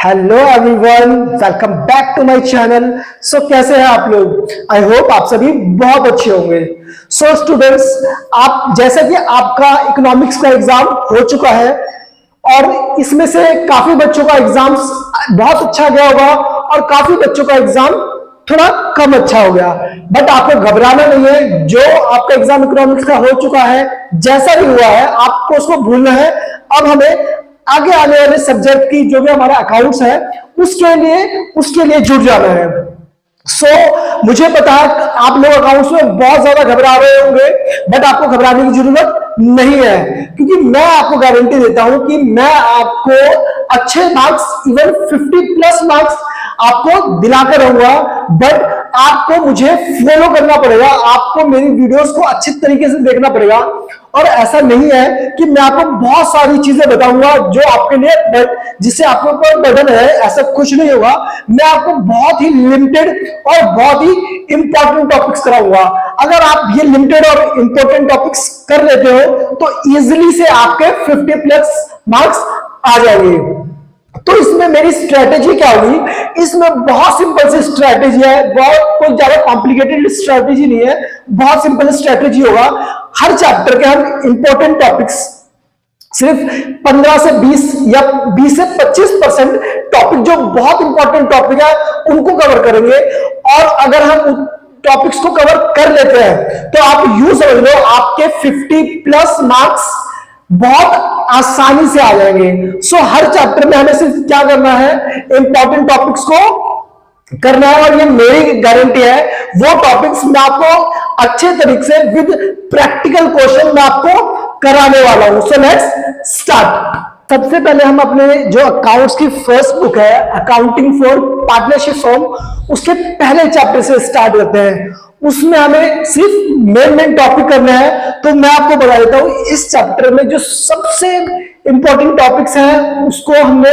Hello everyone, welcome back to my channel. So कैसे हैं आप लोग? आई होप आप सभी बहुत अच्छे होंगे। सो स्टूडेंट्स, आप जैसा कि आपका इकोनॉमिक्स का एग्जाम हो चुका है और इसमें से काफी बच्चों का एग्जाम बहुत अच्छा गया होगा और काफी बच्चों का एग्जाम थोड़ा कम अच्छा हो गया। बट आपको घबराना नहीं है। जो आपका एग्जाम इकोनॉमिक्स का हो चुका है, जैसा भी हुआ है, आपको उसको भूलना है। अब हमें आगे आने वाले सब्जेक्ट की जो भी हमारा अकाउंट्स है उसके लिए जुट जाना है। मुझे पता है आप लोग अकाउंट्स में बहुत ज्यादा घबरा रहे होंगे, बट आपको घबराने की जरूरत नहीं है, क्योंकि मैं आपको गारंटी देता हूं कि मैं आपको अच्छे मार्क्स, इवन 50+ मार्क्स आपको दिलाकर रहूंगा। बट आपको मुझे फॉलो करना पड़ेगा, आपको मेरी वीडियोस को अच्छी तरीके से देखना पड़ेगा। और ऐसा नहीं है कि मैं आपको बहुत सारी चीजें बताऊंगा जो आपके लिए जिससे आपके ऊपर बर्डन है, ऐसा कुछ नहीं होगा। मैं आपको बहुत ही लिमिटेड और बहुत ही इंपॉर्टेंट टॉपिक्स कराऊंगा। अगर आप ये लिमिटेड और इंपॉर्टेंट टॉपिक्स कर लेते हो तो इजीली से आपके 50+ मार्क्स आ जाएंगे। तो इसमें मेरी स्ट्रेटेजी क्या होगी? इसमें बहुत सिंपल सी स्ट्रेटेजी है, बहुत कोई ज्यादा कॉम्प्लिकेटेड स्ट्रेटेजी नहीं है, बहुत सिंपल स्ट्रेटेजी होगा। हर चैप्टर के हम इंपॉर्टेंट टॉपिक्स सिर्फ 15 से 20 या 20 से 25% टॉपिक जो बहुत इंपॉर्टेंट टॉपिक है उनको कवर करेंगे। और अगर हम टॉपिक्स को कवर कर लेते हैं तो आप यूं समझ लो आपके 50+ मार्क्स बहुत आसानी से आ जाएंगे। हर चैप्टर में हमें सिर्फ क्या करना है, इंपॉर्टेंट टॉपिक्स को करना है। और ये मेरी गारंटी है, वो टॉपिक्स मैं आपको अच्छे तरीके से विद प्रैक्टिकल क्वेश्चन मैं आपको कराने वाला हूं। So let's start. सबसे पहले हम अपने जो अकाउंट्स की फर्स्ट बुक है, अकाउंटिंग फॉर पार्टनरशिप फर्म, उसके पहले चैप्टर से स्टार्ट करते हैं। उसमें हमें सिर्फ मेन टॉपिक करना है। तो मैं आपको बता देता हूं, इस चैप्टर में जो सबसे इंपॉर्टेंट टॉपिक्स हैं उसको हमने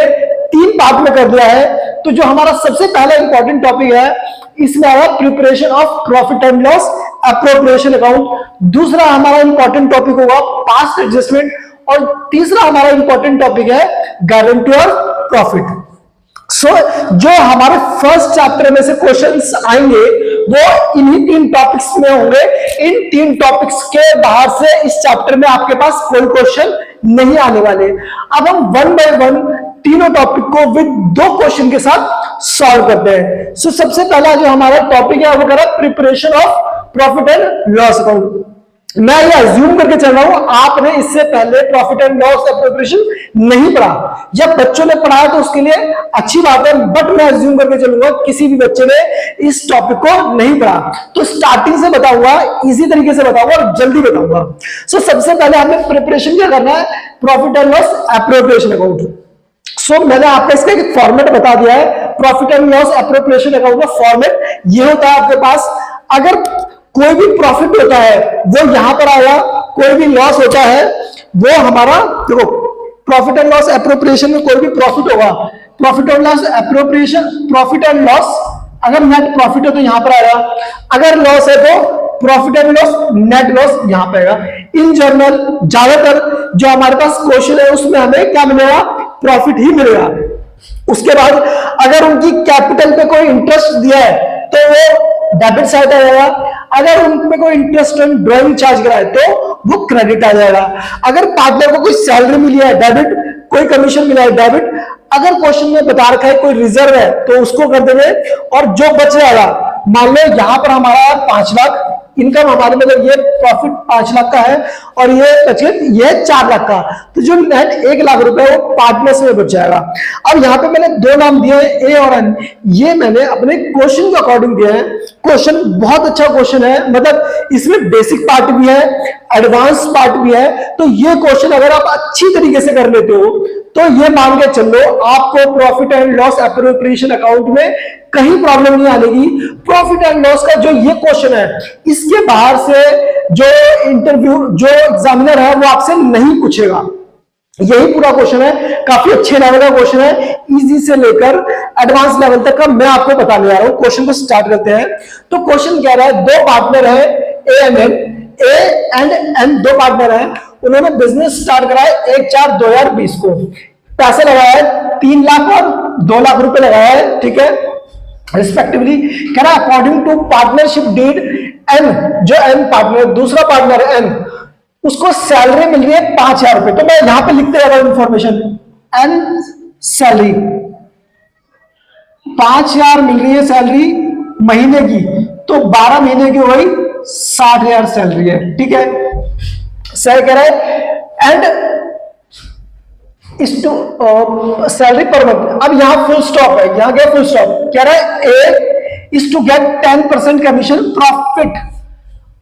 3 पार्ट में कर दिया है। तो जो हमारा सबसे पहला इंपॉर्टेंट टॉपिक है, इसमें आया preparation of profit and loss appropriation account. दूसरा हमारा इंपॉर्टेंट टॉपिक होगा पास्ट एडजस्टमेंट, और तीसरा हमारा इंपॉर्टेंट टॉपिक है गारंटी ऑफ प्रॉफिट। जो हमारे फर्स्ट चैप्टर में से क्वेश्चंस आएंगे वो इन्हीं 3 टॉपिक्स में होंगे। इन 3 टॉपिक्स के बाहर से इस चैप्टर में आपके पास कोई क्वेश्चन नहीं आने वाले। अब हम 1 बाय 1 तीनों टॉपिक को विद 2 क्वेश्चन के साथ सॉल्व करते हैं। सबसे पहला जो हमारा टॉपिक है वो कह रहा है preparation of profit and loss account. मैं ये अज्यूम करके चल रहा हूं आपने इससे पहले प्रॉफिट एंड लॉस अप्रोप्रिएशन नहीं पढ़ा। जब बच्चों ने पढ़ा है तो उसके लिए अच्छी बात है, बट मैं अज्यूम करके चलूंगा किसी भी बच्चे ने इस टॉपिक को नहीं पढ़ा। तो स्टार्टिंग से बताऊंगा, इजी तरीके से बताऊंगा और जल्दी बताऊंगा। सबसे पहले हमें प्रिपरेशन क्या करना है, profit and loss appropriation account. मैंने आपको इसका एक फॉर्मेट बता दिया है। Profit and loss appropriation account का फॉर्मेट ये होता है आपके पास। अगर कोई भी प्रॉफिट होता है वो यहां पर आएगा, कोई भी लॉस होता है वो हमारा, देखो प्रॉफिट एंड लॉस एप्रोप्रिएशन में कोई भी प्रॉफिट होगा, profit and loss appropriation, profit and loss, अगर नेट प्रॉफिट है तो यहां पर आएगा, अगर लॉस है तो profit and loss net loss यहां पर आएगा। इन जनरल ज्यादातर जो हमारे पास क्वेश्चन है उसमें हमें क्या मिलेगा, प्रॉफिट ही मिलेगा। उसके बाद अगर उनकी कैपिटल पे कोई इंटरेस्ट दिया है तो वो डेबिट साइड आ जाएगा। अगर उनमें कोई इंटरेस्ट एंड ड्राइंग चार्ज करा है तो वो क्रेडिट आ जाएगा। अगर पार्टनर को कोई सैलरी मिली है डेबिट, कोई कमीशन मिला है डेबिट। अगर क्वेश्चन में बता रखा है कोई रिजर्व है तो उसको कर देंगे। और जो बच जाएगा, मान लो यहां पर हमारा 5 लाख इनकम, हमारे मतलब ये प्रॉफिट 5 लाख का है और ये बचत ये 4 लाख का, तो जो नेट 1 लाख रुपए वो पार्टनर्स में बच जाएगा। अब यहाँ पे मैंने 2 नाम दिए हैं, ए और एन। ये मैंने अपने क्वेश्चन के अकॉर्डिंग दिए हैं। क्वेश्चन बहुत अच्छा क्वेश्चन है, मतलब इसमें बेसिक पार्ट भी है, एडवांस पार्ट भी है। तो ये क्वेश्चन अगर आप अच्छी तरीके से कर लेते हो तो ये मान के चलो आपको profit and loss appropriation account में कहीं प्रॉब्लम नहीं आएगी। प्रॉफिट एंड लॉस का जो ये क्वेश्चन है, इसके बाहर से जो एग्जामिनर है वो आपसे नहीं पूछेगा। यही पूरा क्वेश्चन है, काफी अच्छे लेवल का क्वेश्चन है, इजी से लेकर एडवांस लेवल तक का मैं आपको बताने जा रहा हूं। क्वेश्चन को स्टार्ट करते हैं। तो क्वेश्चन कह रहा है, 2 पार्टनर है ए एंड एन, 2 पार्टनर है, उन्होंने बिजनेस स्टार्ट करा है 1/4/2020 को। पैसा लगाया है 3 लाख और 2 लाख रुपए लगाया है, ठीक है, रिस्पेक्टिवली। कह रहा है according to partnership deed N, जो एन पार्टनर, दूसरा पार्टनर है एन, उसको सैलरी मिल रही है 5,000 रुपए। तो मैं यहां पे लिखते जा रहा हूं इंफॉर्मेशन, एन सैलरी 5,000 मिल रही है सैलरी महीने की, तो 12 महीने की हो गई 60,000 सैलरी है, ठीक है। सही कह रहा है एंड इस टू सैलरी पर मंथ। अब यहां फुल स्टॉप है, यहां क्या फुल स्टॉप, कह रहा है A is to get 10% commission profit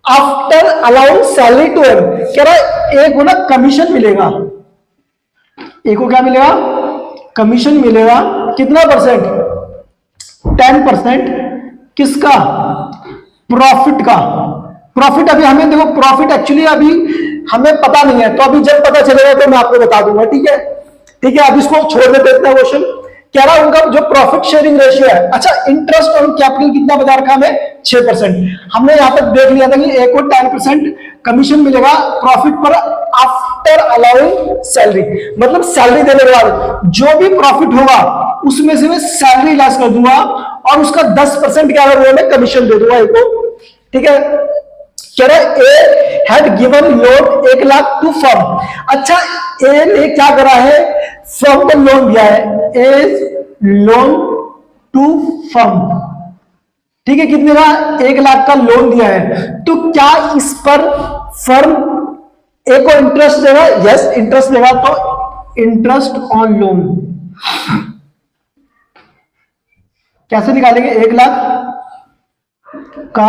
after allowing salary to M. कह रहा है ए को ना कमीशन मिलेगा, ए को क्या मिलेगा, कमीशन मिलेगा, कितना परसेंट, 10%। किसका, प्रॉफिट का। प्रॉफिट अभी हमें देखो, प्रॉफिट एक्चुअली अभी हमें पता नहीं है, तो अभी जब पता चलेगा तो मैं आपको बता दूंगा, ठीक है, ठीक है। अब इसको छोड़ देते हैं क्वेश्चन। कह रहा उनका जो प्रॉफिट शेयरिंग रेशियो है, अच्छा इंटरेस्ट ऑन कैपिटल कितना बता रखा हमें, 6%। हमने यहां तक देख लिया था कि ए को 10% कमीशन मिलेगा प्रॉफिट पर आफ्टर अलाउइंग सैलरी, मतलब सैलरी देने के बाद जो भी प्रॉफिट होगा उसमें से मैं सैलरी लेस कर दूंगा और उसका 10% क्या है, मैं कमीशन दे दूंगा ए को, ठीक है। कह रहा है A had given loan 1 lakh to firm. अच्छा ए ने क्या करा है, फर्म को लोन दिया है, ए लोन टू फर्म, ठीक है, कितने का, 1 लाख का लोन दिया है। तो क्या इस पर फर्म ए को इंटरेस्ट देगा, यस इंटरेस्ट देगा। तो इंटरेस्ट ऑन लोन कैसे निकालेंगे, 1 लाख का,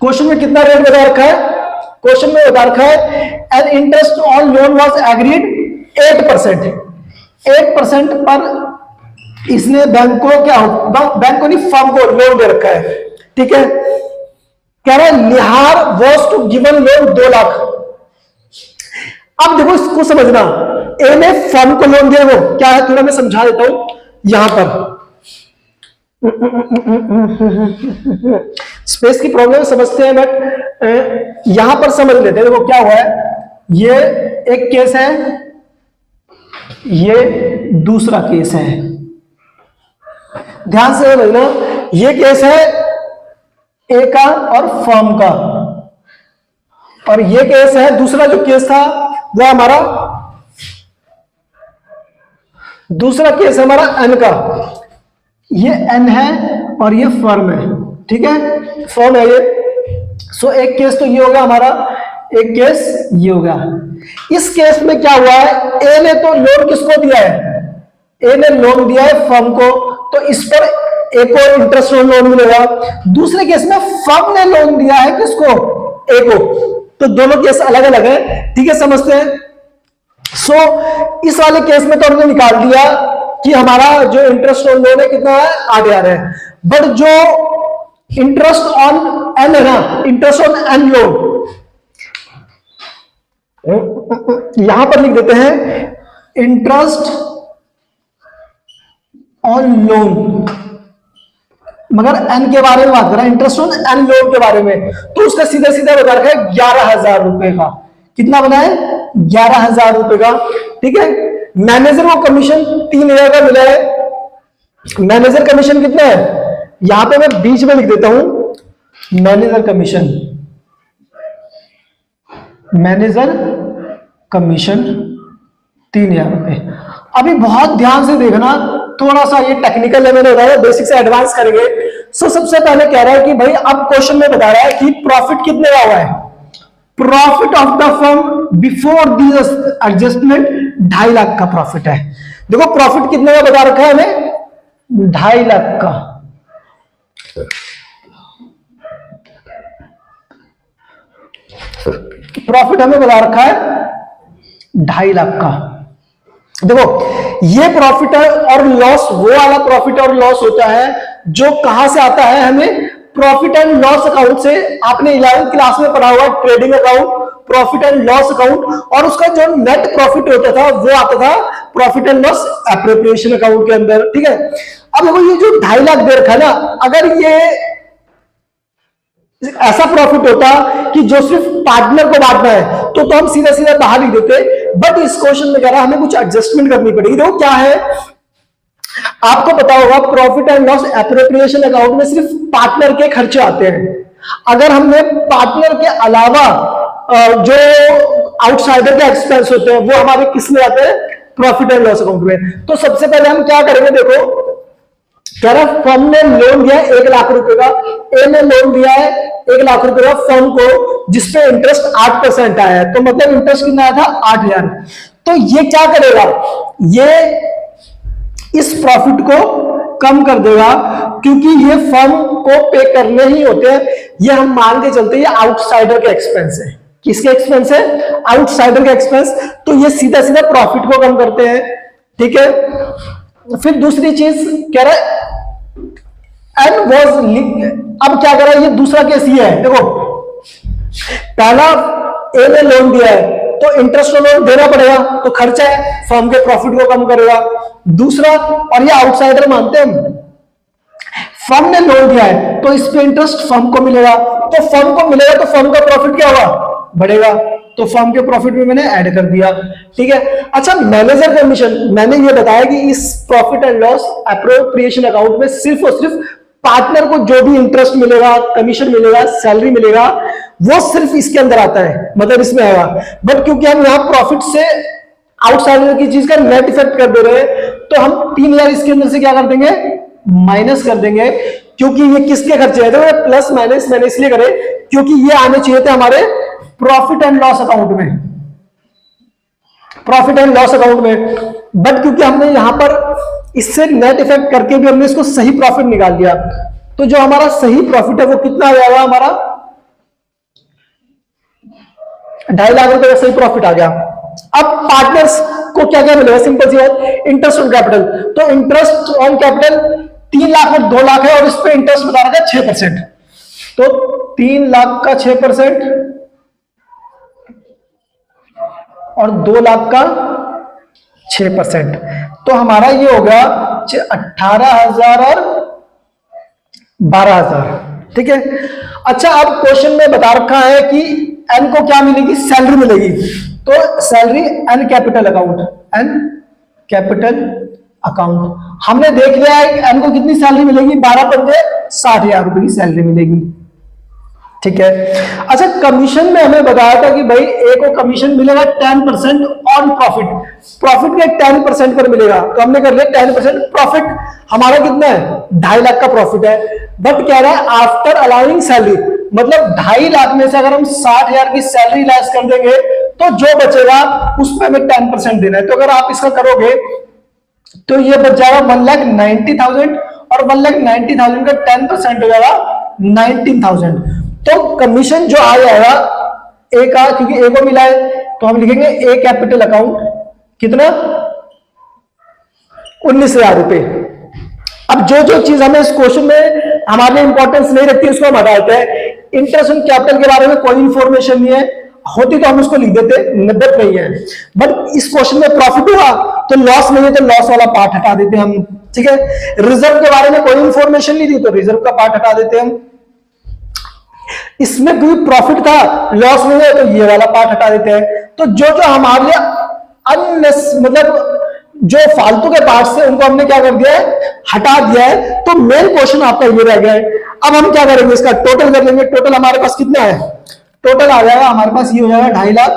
क्वेश्चन में कितना रेट बता रखा है, क्वेश्चन में बता रखा है and interest on loan was agreed 8%। 8% पर इसने बैंक को क्या, बैंक को नहीं फर्म को लोन दे रखा है, ठीक है। कह रहा है Nihar was to given loan 2 lakh. अब देखो इसको समझना, ए ने फर्म को लोन दिया, वो क्या है थोड़ा मैं समझा देता हूं यहां पर। स्पेस की प्रॉब्लम समझते हैं, बट यहां पर समझ लेते हैं। देखो क्या हुआ है, ये एक केस है, ये दूसरा केस है, ध्यान से समझना। ये केस है ए का और फर्म का, और ये केस है, दूसरा जो केस था वो हमारा, दूसरा केस है हमारा एन का। ये एन है और ये फर्म है, ठीक है, फर्म है ये। सो एक केस तो ये होगा हमारा, एक केस ये होगा। इस केस में क्या हुआ है, ए ने तो लोन किसको दिया है, ए ने लोन दिया है फर्म को, तो इस पर ए को इंटरेस्ट ऑन लोन मिलेगा। दूसरे केस में फर्म ने लोन दिया है किसको, ए को, तो दोनों केस अलग अलग है, ठीक है, समझते हैं। सो इस वाले केस में तो हमने निकाल दिया कि हमारा जो इंटरेस्ट ऑन लोन है कितना है, 8,000 है। बट जो इंटरेस्ट ऑन एन है ना, इंटरेस्ट ऑन एन लोन, यहां पर लिख देते हैं इंटरेस्ट ऑन लोन, मगर एन के बारे में बात कर रहा है, इंटरेस्ट ऑन एन लोन के बारे में, तो उसका सीधा सीधा बता रखा है 11,000 रुपए का। कितना बना है, 11,000 रुपए का, ठीक है। मैनेजर को कमीशन 3,000 का मिला है। मैनेजर कमीशन कितना है, यहां पे मैं बीच में लिख देता हूं मैनेजर कमीशन, मैनेजर कमीशन 3,000 रुपए। अभी बहुत ध्यान से देखना, थोड़ा सा ये टेक्निकल लेवल हो रहा है, बेसिक से एडवांस करेंगे। सो सबसे पहले कह रहा है कि भाई अब क्वेश्चन में बता रहा है कि प्रॉफिट कितने का हुआ है, profit of the firm before this adjustment 2.5 lakh का प्रॉफिट है। देखो प्रॉफिट कितने का बता रखा है हमें, 2.5 लाख का। प्रॉफिट हमें बता रखा है 2.5 लाख का। देखो ये प्रॉफिट और लॉस वो वाला प्रॉफिट और लॉस होता है जो कहां से आता है, हमें प्रॉफिट एंड लॉस अकाउंट से। आपने 11th क्लास में पढ़ा हुआ trading account, profit and loss account, और उसका जो नेट प्रॉफिट होता था वो आता था profit and loss appropriation account के अंदर, ठीक है। अब देखो ये जो 2.5 लाख दे रखा है ना, अगर ये ऐसा प्रॉफिट होता कि जो सिर्फ पार्टनर को बांटना है तो हम सीधा सीधा बाहर ही देते, बट इस क्वेश्चन में कह रहा हमें कुछ एडजस्टमेंट करनी पड़ेगी। देखो क्या है, आपको पता होगा profit and loss appropriation account में सिर्फ पार्टनर के खर्चे आते हैं। अगर हमने पार्टनर के अलावा जो आउटसाइडर के एक्सपेंस होते हैं वो हमारे किस में आते हैं, प्रॉफिट एंड लॉस अकाउंट में। तो सबसे पहले हम क्या करेंगे, देखो कह रहा फर्म ने लोन दिया है 1 लाख रुपए का, ए ने लोन दिया है 1 लाख रुपए का फर्म को, जिसपे इंटरेस्ट 8% आया है, तो मतलब इंटरेस्ट कितना आया था 8,000। तो ये क्या करेगा, ये इस प्रॉफिट को कम कर देगा, क्योंकि ये फर्म को पे करने ही होते हैं। ये हम मान के चलते हैं ये आउटसाइडर के एक्सपेंस है। किसके एक्सपेंस है, आउटसाइडर के एक्सपेंस, तो ये सीधा सीधा प्रॉफिट को कम करते हैं। ठीक है, फिर दूसरी चीज कह रहा है एंड वॉज, अब क्या कर रहा है, ये दूसरा केस ये है, देखो पहला ए ने लोन दिया है तो इंटरेस्ट लोन देना पड़ेगा, तो खर्चा है, फर्म के प्रॉफिट को कम करेगा। दूसरा, और ये आउटसाइडर मानते हैं, फर्म ने लोन दिया है तो इस पे इंटरेस्ट फर्म को मिलेगा, तो फर्म को मिलेगा तो फर्म का प्रॉफिट क्या होगा, बढ़ेगा, तो फर्म के प्रॉफिट में मैंने ऐड कर दिया। ठीक है, अच्छा मैनेजर कमीशन, मैंने ये बताया कि इस profit and loss appropriation account में सिर्फ और सिर्फ पार्टनर को जो भी इंटरेस्ट मिलेगा, कमीशन मिलेगा, सैलरी मिलेगा, वो सिर्फ इसके अंदर आता है, मतलब इसमें आएगा। बट क्योंकि हम यहाँ प्रॉफिट से आउटसाइडर की चीज का नेट इफेक्ट कर दे रहे हैं, तो हम 3,000 इसके अंदर से क्या कर देंगे, माइनस कर देंगे, क्योंकि ये किसके खर्चे हैं, तो प्लस माइनस मैंने इसलिए करे क्योंकि ये आने चाहिए थे हमारे प्रॉफिट एंड लॉस अकाउंट में, प्रॉफिट एंड लॉस अकाउंट में, बट क्योंकि हमने यहां पर इससे नेट इफेक्ट करके भी हमने इसको सही प्रॉफिट निकाल लिया, तो जो हमारा सही प्रॉफिट है वो कितना आ जाएगा, हमारा 2.5 लाख रुपए का सही प्रॉफिट आ गया। अब पार्टनर्स को क्या क्या मिलेगा, सिंपल सी बात, इंटरेस्ट ऑन कैपिटल, तो इंटरेस्ट ऑन कैपिटल 3 लाख और 2 लाख है, और इस पे इंटरेस्ट बता रखा है 6%, तो 3 लाख का 6% और 2 लाख का 6%, तो हमारा ये हो गया 18,000 और 12,000। ठीक है, अच्छा अब क्वेश्चन में बता रखा है कि एन को क्या मिलेगी, सैलरी मिलेगी, तो salary N capital account, N capital account, हमने देख लिया है कि एन को कितनी सैलरी मिलेगी, 12 60,000 रुपए की सैलरी मिलेगी। ठीक है, अच्छा कमीशन में हमें बताया था कि भाई ए को कमीशन मिलेगा 10% ऑन प्रॉफिट, प्रॉफिट के 10% पर मिलेगा, तो हमने कर लिया 10%। प्रॉफिट हमारा कितना है, 2.5 लाख का प्रॉफिट है, बट कह रहा है आफ्टर अलाउइंग सैलरी, मतलब 2.5 लाख में से अगर हम 60,000 की सैलरी लेस कर देंगे तो जो बचेगा उस पर हमें 10% देना है। तो अगर आप इसका करोगे तो ये बच जाएगा 1,90,000, और 1,90,000 का 10% हो जाएगा 19,000। तो कमीशन जो आ जाएगा ए का, क्योंकि ए को मिला है, तो हम लिखेंगे ए कैपिटल अकाउंट कितना, 19,000 रुपए। अब जो जो चीज हमें इस क्वेश्चन में हमारे इंपॉर्टेंस नहीं रखती उसको हम हटा देते हैं। इंटरेस्ट ऑन कैपिटल के बारे में कोई इंफॉर्मेशन नहीं है, होती तो हम उसको लिख देते, नब्बत नहीं है, बट इस क्वेश्चन में प्रॉफिट हुआ तो लॉस नहीं है, तो लॉस वाला पार्ट हटा देते हम। ठीक है, रिजर्व के बारे में कोई इंफॉर्मेशन नहीं थी, तो रिजर्व का पार्ट हटा देते हम। इसमें कोई प्रॉफिट था, लॉस नहीं है, तो ये वाला पार्ट हटा देते हैं। तो जो जो हमारे लिए मतलब जो फालतू के पार्ट्स थे उनको हमने क्या कर दिया है, हटा दिया है। तो मेन क्वेश्चन आपका ये रह गया है। अब हम क्या करेंगे, इसका टोटल कर लेंगे। टोटल हमारे पास कितना है, टोटल आ जाएगा हमारे पास, ये हो जाएगा 2.5 लाख,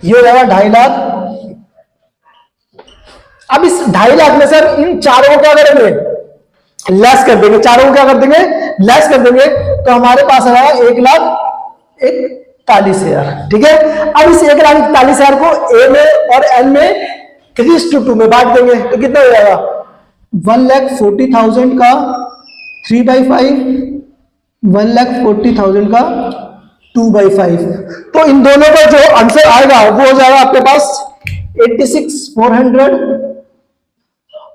ये हो जाएगा 2.5 लाख। अब इस 2.5 लाख में सर इन चारों को क्या करेंगे, लेस कर देंगे, चारों को क्या कर देंगे, लेस कर देंगे, तो हमारे पास आ जाएगा 1,41,000। ठीक है, अब इस 1,41,000 को ए में और एन में 3:2 में बांट देंगे, तो कितना हो जाएगा, 1,40,000 का 3/5, 1,40,000 का 2/5। तो इन दोनों का जो आंसर आएगा वो हो जाएगा आपके पास 86,400,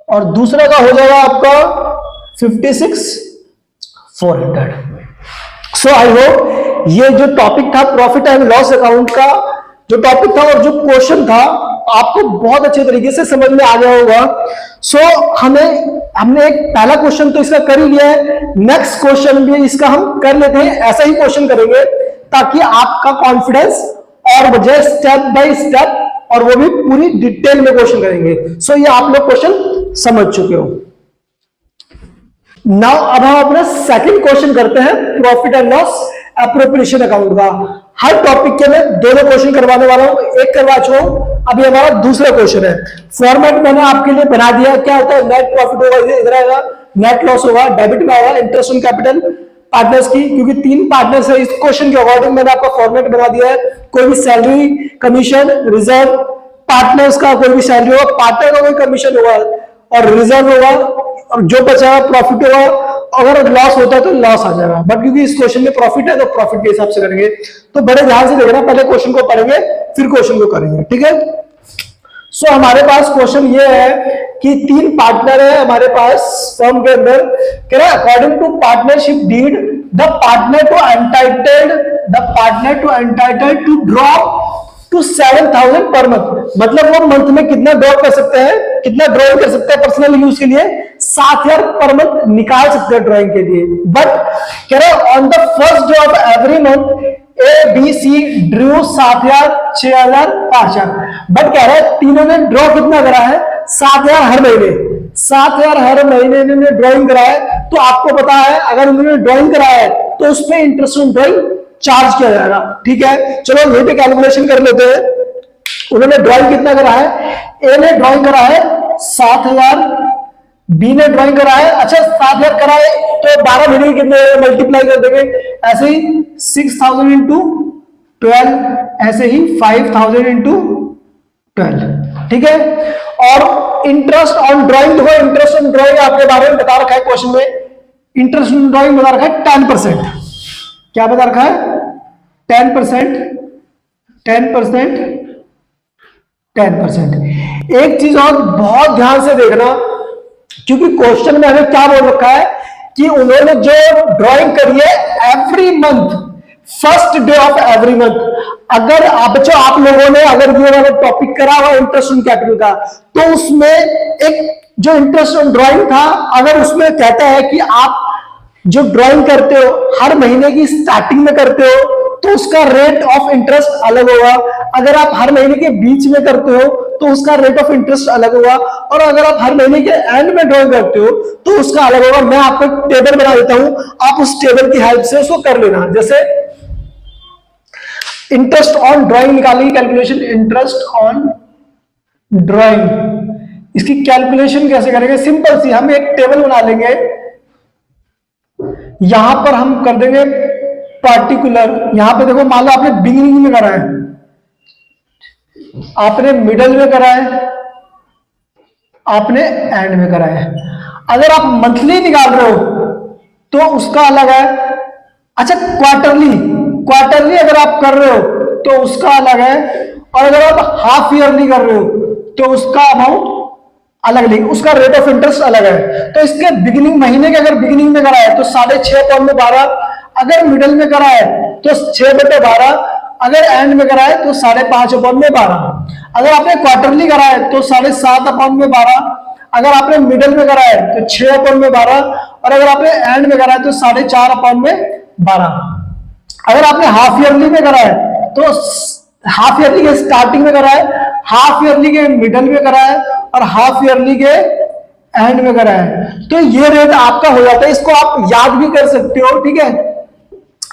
और दूसरा का हो जाएगा आपका 56,400। सो आई होप ये जो टॉपिक था प्रॉफिट एंड लॉस अकाउंट का जो टॉपिक था और जो क्वेश्चन था आपको बहुत अच्छे तरीके से समझ में आ गया होगा। सो हमने एक पहला क्वेश्चन तो इसका कर ही लिया है, नेक्स्ट क्वेश्चन भी इसका हम कर लेते हैं, ऐसा ही क्वेश्चन करेंगे ताकि आपका कॉन्फिडेंस और बढ़े स्टेप बाय स्टेप, और वो भी पूरी डिटेल में क्वेश्चन करेंगे। सो ये आप लोग क्वेश्चन समझ चुके हो। नाउ अब हम अपना सेकंड क्वेश्चन करते हैं profit and loss appropriation account का। हर टॉपिक के मैं दोनों क्वेश्चन करवाने वाला हूं, एक करवा चुका हूं, अभी हमारा दूसरा क्वेश्चन है। फॉर्मेट मैंने आपके लिए बना दिया, क्या होता है, नेट प्रॉफिट होगा इधर आएगा, नेट लॉस होगा, डेबिट में आएगा इंटरेस्ट ऑन कैपिटल पार्टनर्स की, क्योंकि 3 पार्टनर्स है इस क्वेश्चन के अकॉर्डिंग मैंने आपका फॉर्मेट बना दिया है। कोई भी सैलरी, कमीशन, रिजर्व, पार्टनर्स का कोई भी सैलरी होगा, पार्टनर का कोई कमीशन होगा और रिजर्व होगा, और जो बचा प्रॉफिट होगा, अगर लॉस होता है तो लॉस आ जाएगा। बट क्योंकि इस क्वेश्चन में प्रॉफिट है तो प्रॉफिट के हिसाब से करेंगे। तो बड़े ध्यान से देखना, पहले क्वेश्चन को पढ़ेंगे फिर क्वेश्चन को करेंगे, ठीक है। सो हमारे पास क्वेश्चन ये है कि 3 पार्टनर है हमारे पास फर्म के अंदर, कह रहा है according to partnership deed the partner to entitled to draw to 7,000 per month. मतलब वो मंथ में कितना ड्रॉ कर सकते हैं, कितना ड्रॉइंग कर सकते हैं पर्सनल यूज के लिए, 7,000 पर मंथ निकाल सकते हैं ड्रॉइंग के लिए। बट कह रहे हैं on the first day of every month A B C drew 7,000, 6,000, 5,000। But कह रहे हैं तीनों ने ड्रॉ कितना करा है, 7,000 हर महीने, 7,000 हर महीने इन्होंने ड्रॉइंग करा है। तो आपको पता है अगर उन्होंने ड्रॉइंग करा है तो उसमें इंटरेस्ट ऑन ड्रॉइंग चार्ज किया जाएगा, ठीक है। चलो यही पे कैलकुलेशन कर लेते हैं। उन्होंने ड्रॉइंग कितना करा है, ए ने ड्रॉइंग करा है 7,000, बी ने ड्रॉइंग करा है, अच्छा 7,000 करा है तो 12 महीने कितने मल्टीप्लाई कर देंगे, ऐसे ही 6,000 इंटू 12, ऐसे ही 5,000 इंटू 12, ठीक है। और इंटरेस्ट ऑन ड्रॉइंग, देखो इंटरेस्ट ऑन ड्रॉइंग आपके बारे में बता रखा है क्वेश्चन में, इंटरेस्ट ऑन ड्रॉइंग बता रखा है 10%। क्या बता रखा है, 10%, 10%, 10%। एक चीज और बहुत ध्यान से देखना, क्योंकि क्वेश्चन में हमें क्या बोल रखा है कि उन्होंने जो ड्राइंग करी है every month, first day of every month. अगर आप लोगों ने अगर ये वाला टॉपिक करा हुआ इंटरेस्ट ऑन कैपिटल का, तो उसमें एक जो इंटरेस्ट ऑन ड्राइंग था, अगर उसमें कहता है कि आप जो ड्राइंग करते हो हर महीने की स्टार्टिंग में करते हो तो उसका रेट ऑफ इंटरेस्ट अलग होगा, अगर आप हर महीने के बीच में करते हो तो उसका रेट ऑफ इंटरेस्ट अलग होगा, और अगर आप हर महीने के एंड में ड्रॉइंग करते हो तो उसका अलग होगा। मैं आपको टेबल बना देता हूं, आप उस टेबल की हेल्प से उसको कर लेना। जैसे इंटरेस्ट ऑन ड्राइंग निकालेंगे, कैलकुलेशन इंटरेस्ट ऑन ड्राइंग, इसकी कैलकुलेशन कैसे करेंगे, सिंपल सी, हम एक टेबल बना लेंगे, यहां पर हम कर देंगे पार्टिकुलर, यहां पे देखो मान लो आपने बिगिनिंग में करा है, आपने मिडल में करा है, आपने एंड में करा है। अगर आप मंथली निकाल रहे हो तो उसका अलग है। अच्छा क्वार्टरली अगर आप कर रहे हो तो उसका अलग है, और अगर आप हाफ ईयरली कर रहे हो तो उसका अमाउंट अलग नहीं, उसका रेट ऑफ इंटरेस्ट अलग है। तो इसके बिगिनिंग महीने के अगर बिगिनिंग में करा है तो 6.5/12, अगर मिडल में करा है तो 6/12, अगर एंड में करा है तो 5.5/12। अगर आपने क्वार्टरली करा है तो 7.5/12, अगर आपने मिडल में करा है तो 6/12, और अगर आपने एंड में करा है तो 4.5/12। अगर आपने हाफ ईयरली में करा है तो हाफ ईयरली के स्टार्टिंग में करा है, हाफ ईयरली के मिडल में करा है, और हाफ ईयरली के एंड में करा है, तो ये रेट आपका हो जाता है। इसको आप याद भी कर सकते हो, ठीक है,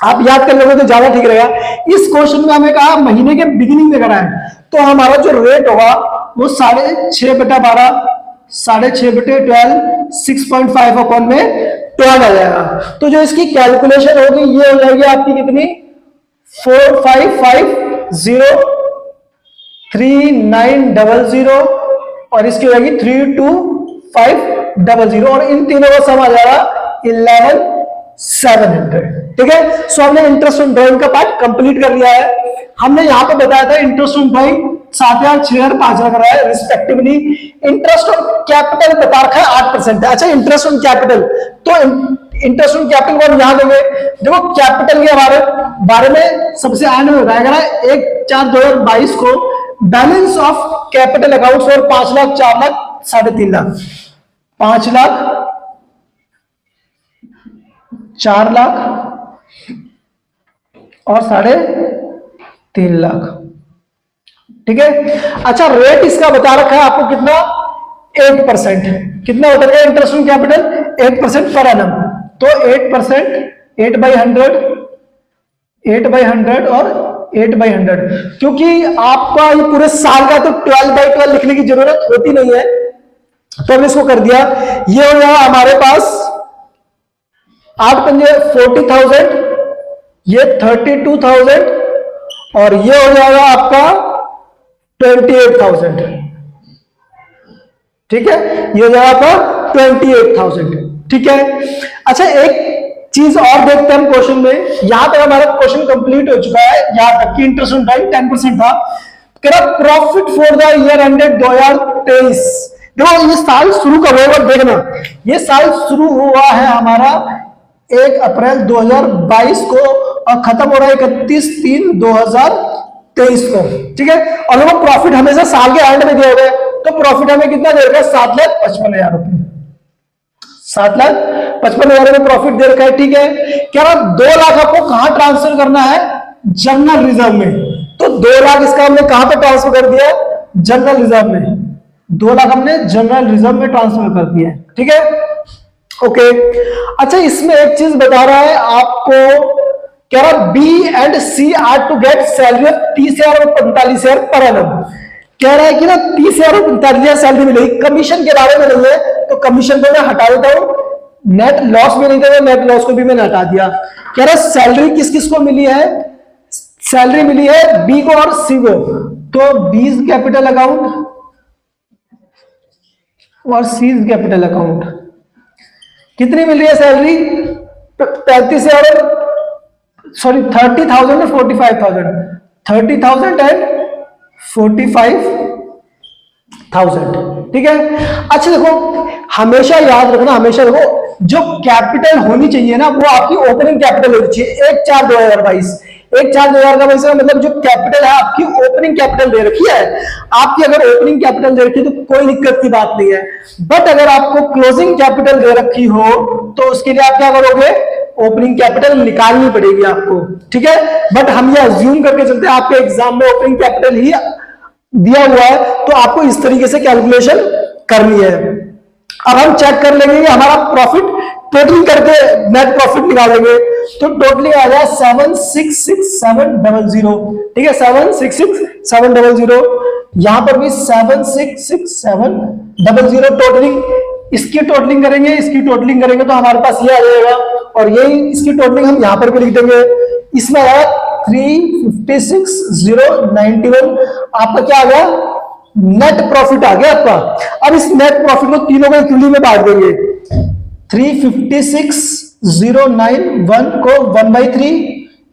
आप याद कर लोगे तो ज्यादा ठीक रहेगा। इस क्वेश्चन में हमें कहा महीने के बिगिनिंग में करा है, तो हमारा जो रेट होगा वो 6.5/12, 6.5/12, 6.5/12 आ जाएगा। तो जो इसकी कैलकुलेशन होगी ये हो जाएगी आपकी कितनी, 45503,900, और इसकी हो जाएगी 32500, और इन तीनों का सम आ जाएगा 11,700, ठीक है। सो हमने इंटरेस्ट ऑन ड्राइंग का पार्ट कंप्लीट कर लिया है। हमने यहां पे बताया था इंटरेस्ट ऑन ड्राइंग 7,000, 6,000, 5,000 करा है रिस्पेक्टिवली। इंटरेस्ट ऑन कैपिटल बता रखा है 8% है। अच्छा इंटरेस्ट ऑन कैपिटल, तो इंटरेस्ट ऑन कैपिटल को हम यहां देंगे। देखो कैपिटल के बारे में सबसे एंड में बताया गया है 1/4/2022 को बैलेंस ऑफ कैपिटल अकाउंट्स और 5 लाख, 4 लाख, 3.5 लाख, 5 लाख, 4 लाख और 3.5 लाख। ठीक है। अच्छा, रेट इसका बता रखा है आपको कितना, 8%। कितना होता है interest on capital, 8% per annum. तो 8%, 8/100, 8/100 और 8/100, क्योंकि आपका ये पूरे साल का तो 12/12 लिखने की जरूरत होती नहीं है, तो हमने इसको कर दिया। ये हो गया हमारे पास 8 पंजे 40,000, ये 32,000 और ये हो जाएगा आपका 28,000। ठीक है, ये हो जाएगा आपका 28,000। ठीक है। अच्छा, एक चीज और देखते हैं हम क्वेश्चन में। यहां तक हमारा क्वेश्चन कंप्लीट हो चुका है, यहां तक कि इंटरेस्ट ऑन टाइम 10% था। कह रहा profit for the year ended 2023। देखो ये साल शुरू कब होगा देखना, ये साल शुरू हुआ है हमारा 1 अप्रैल 2022 को और खत्म हो रहा है 31/3/2023 को। ठीक है। और देखो प्रॉफिट हमेशा साल के एंड में दिया होगा, तो प्रॉफिट हमें कितना दे रखा है, 7,55,000 रुपए, 7,55,000 में प्रॉफिट दे रखा है। ठीक है। क्या 2 लाख आपको कहां ट्रांसफर करना है, जनरल रिजर्व में। तो 2 लाख इसका हमने कहां पे ट्रांसफर कर दिया, जनरल रिजर्व में। 2 लाख हमने जनरल रिजर्व में ट्रांसफर कर दिया है। ठीक है। ओके। अच्छा, इसमें एक चीज बता रहा है आपको, कह रहा B and C are to get salary of 30,000 और 45,000 पर एनम। कह रहा है कि ना 30,000 और 45,000 सैलरी मिलेगी, कमीशन के बारे में नहीं है, तो कमीशन को मैं हटा देता हूं। नेट लॉस में नहीं था, नेट लॉस को भी मैंने हटा दिया। कह रहा सैलरी किस किस को मिली है, सैलरी मिली है बी को और सी को। तो बी कैपिटल अकाउंट और सी कैपिटल अकाउंट कितनी मिल रही है सैलरी, 35,000, सॉरी 30,000 और 45,000, 30,000 एंड 45,000। ठीक है। अच्छा देखो, हमेशा याद रखना, हमेशा देखो जो कैपिटल होनी चाहिए ना, वो आपकी ओपनिंग कैपिटल होनी चाहिए। 1/4/2022, 1/4/2022 का मतलब जो कैपिटल है आपकी ओपनिंग कैपिटल दे रखी है। आपकी अगर ओपनिंग कैपिटल दे रखी है तो कोई दिक्कत की बात नहीं है, बट अगर आपको क्लोजिंग कैपिटल दे रखी हो तो उसके लिए आप क्या करोगे, ओपनिंग कैपिटल निकालनी पड़ेगी आपको। ठीक है। बट हम ये अज्यूम करके चलते हैं आपके एग्जाम में ओपनिंग कैपिटल ही दिया हुआ है, तो आपको इस तरीके से कैलकुलेशन करनी है। अब हम चेक कर लेंगे कि हमारा प्रॉफिट टोटलिंग करके नेट प्रॉफिट निकालेंगे, तो टोटलिंग आ जाए 766,700। ठीक है, 766,700। यहां पर भी 766,700 टोटलिंग। इसकी टोटलिंग करेंगे, इसकी टोटलिंग करेंगे तो हमारे पास ये आ जाएगा, और यही इसकी टोटलिंग हम यहां पर भी लिख देंगे। इसमें आया 356,091। आपका क्या आ गया, नेट प्रॉफिट आ गया आपका। अब इस नेट प्रॉफिट को तीनों को इक्वली में बांट देंगे। 356,091 को 1/3,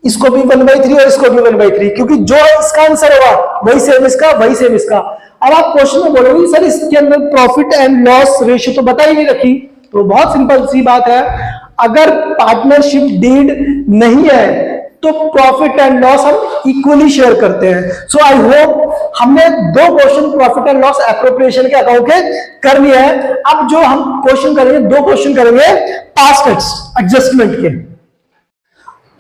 इसको भी 1/3 और इसको भी 1/3, क्योंकि जो इसका आंसर होगा वही सेम इसका, वही सेम इसका। अब आप क्वेश्चन में बोलोगे सर इसके अंदर प्रॉफिट एंड लॉस रेशियो तो बता ही नहीं रखी, तो बहुत सिंपल सी बात है, अगर पार्टनरशिप डीड नहीं है तो प्रॉफिट एंड लॉस हम इक्वली शेयर करते हैं। सो आई होप हमने 2 question profit and loss appropriation के अकाउंट के कर लिए हैं। अब जो हम क्वेश्चन करेंगे, 2 क्वेश्चन करेंगे पास्ट एडजस्टमेंट के।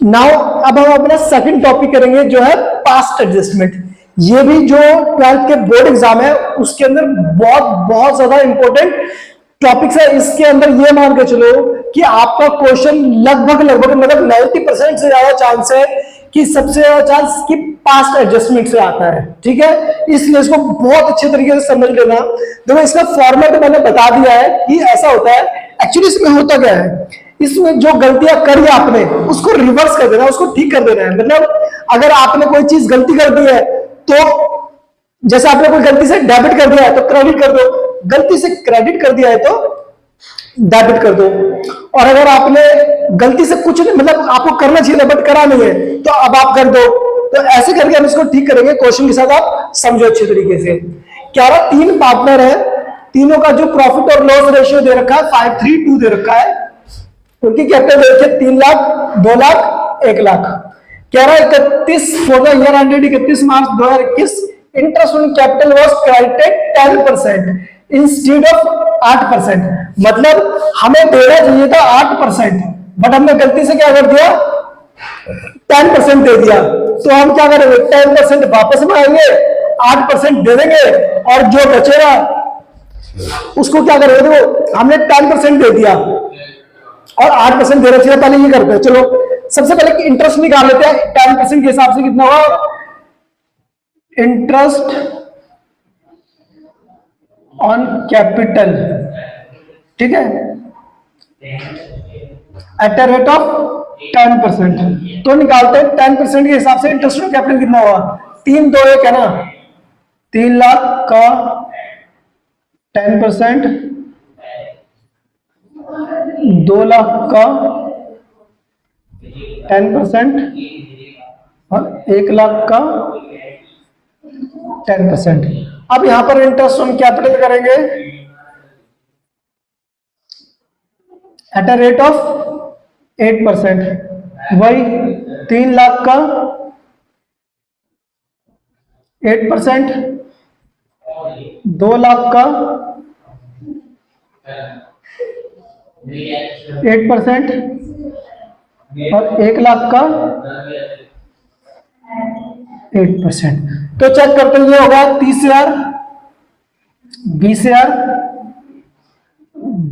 नाउ अब हम अपना सेकंड टॉपिक करेंगे जो है पास्ट एडजस्टमेंट। ये भी जो 12th के बोर्ड एग्जाम है उसके अंदर बहुत ज्यादा इंपॉर्टेंट टॉपिक्स है। इसके अंदर ये मान के चलो कि आपका क्वेश्चन लगभग मतलब 90% से ज्यादा चांस है कि सबसे ज्यादा चांस कि पास्ट एडजस्टमेंट से आता है। ठीक है, इसलिए इसको बहुत अच्छे तरीके से समझ लेना। देखो इसका फॉर्मेट मैंने बता दिया है कि ऐसा होता है। एक्चुअली इसमें होता क्या है, इसमें जो गलतियां करी आपने उसको रिवर्स कर देना, उसको ठीक कर देना है। मतलब अगर आपने कोई चीज गलती कर दी है तो जैसे आपने कोई गलती से डेबिट कर दिया है तो क्रेडिट कर दो, गलती से क्रेडिट कर दिया है तो डेबिट कर दो। और अगर आपने गलती से कुछ नहीं, मतलब आपको करना चाहिए बट करा नहीं है, तो अब आप कर दो। तो ऐसे करके हम इसको ठीक करेंगे। क्वेश्चन के साथ आप समझो अच्छे तरीके से। क्या रहा, 3 पार्टनर है, तीनों का जो प्रॉफिट और लॉस रेशियो दे रखा है 5:3:2 दे रखा है। उनकी कैपिटल दे रखी है 3 लाख, 2 लाख, 1 लाख। कह रहा है 31 for the year ended 31 March 2021 interest on capital was credited 10% instead of 8%। मतलब हमें देना चाहिए था 8%, बट हमने गलती से क्या कर दिया, 10% दे दिया। तो हम क्या करेंगे, 10% वापस में आएंगे, 8% दे देंगे, और जो बचेगा उसको क्या करेंगे, देखो हमने 10% दे दिया और 8% देना चाहिए, पहले ये करते हैं। चलो सबसे पहले इंटरेस्ट निकाल लेते हैं। 10% के हिसाब से कितना हुआ, इंटरेस्ट ऑन कैपिटल, ठीक है, एट द रेट ऑफ 10%। तो निकालते हैं 10% के हिसाब से इंटरेस्ट ऑन कैपिटल कितना हुआ, 3 2 1 है ना, 3 लाख का 10%, 2 लाख का 10% और 1 लाख का 10%। अब यहां पर इंटरेस्ट ऑन कैपिटल करेंगे एट अ रेट ऑफ 8%, वही 3 लाख का 8%, 2 लाख का 8% और 1 लाख का 8%। तो चेक करते हैं, ये होगा 30,000, 20,000,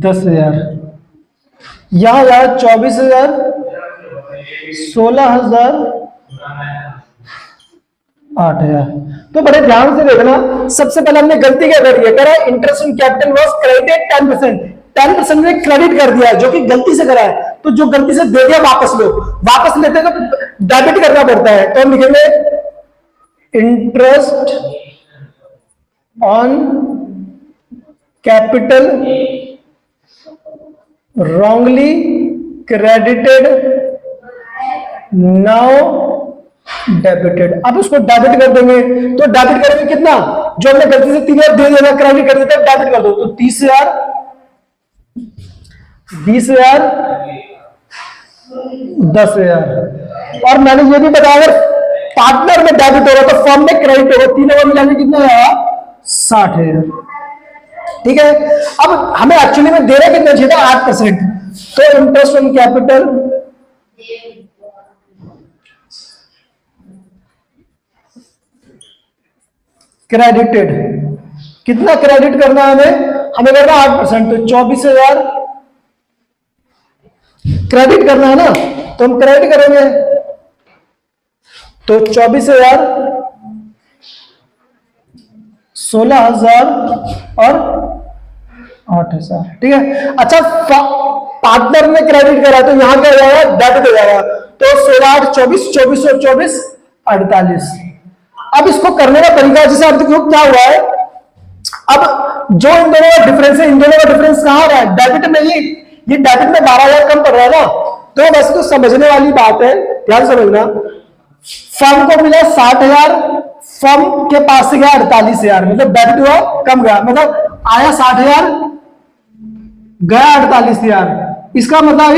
10,000, यहां यार 24,000, 16,000, 8,000। तो बड़े ध्यान से देखना, सबसे पहले हमने गलती क्या करी है, करा interest on capital was credited 10%, 10% में क्रेडिट कर दिया जो कि गलती से करा है। तो जो गलती से दे दिया वापस लो, वापस लेते तो डेबिट करना पड़ता है। तो हम लिखेंगे interest on capital wrongly credited now debited। अब उसको डेबिट कर देंगे, तो डेबिट करेंगे कितना, जो हमने गलती से 3,000 दे देना, क्रेडिट कर देते, डेबिट कर दो। तो 30,000, 20,000, 10,000। और मैंने ये भी बताया अगर पार्टनर में डेबिट होगा तो फर्म में क्रेडिट होगा, तीनों में मिलाकर कितना आया, 60,000। ठीक है, अब हमें एक्चुअली में देना कितना चाहिए था, 8%। तो इंटरेस्ट ऑन कैपिटल क्रेडिटेड, कितना क्रेडिट करना है हमें करना 8%। तो 24,000 क्रेडिट करना है ना, तो हम क्रेडिट करेंगे। तो 24,000, 16,000 और 8,000। ठीक है, अच्छा पार्टनर ने क्रेडिट करा तो यहां क्या हो जाएगा, डेबिट हो जाएगा। तो 16 8 24, 24 और 24 48। अब इसको करने का तरीका, जैसे अब देखो क्या हुआ है, अब जो इन दोनों का डिफरेंस है, इन दोनों का डिफरेंस कहां आ रहा है, डेबिट में। ये डेबिट में 12,000 कम पड़ रहा है ना, तो वैसे तो समझने वाली बात है, ध्यान समझना। फर्म को मिला 60,000, फर्म के पास से गया 48,000, मतलब डेबिट हुआ कम गया, मतलब आया 60,000 गया 48,000। इसका मतलब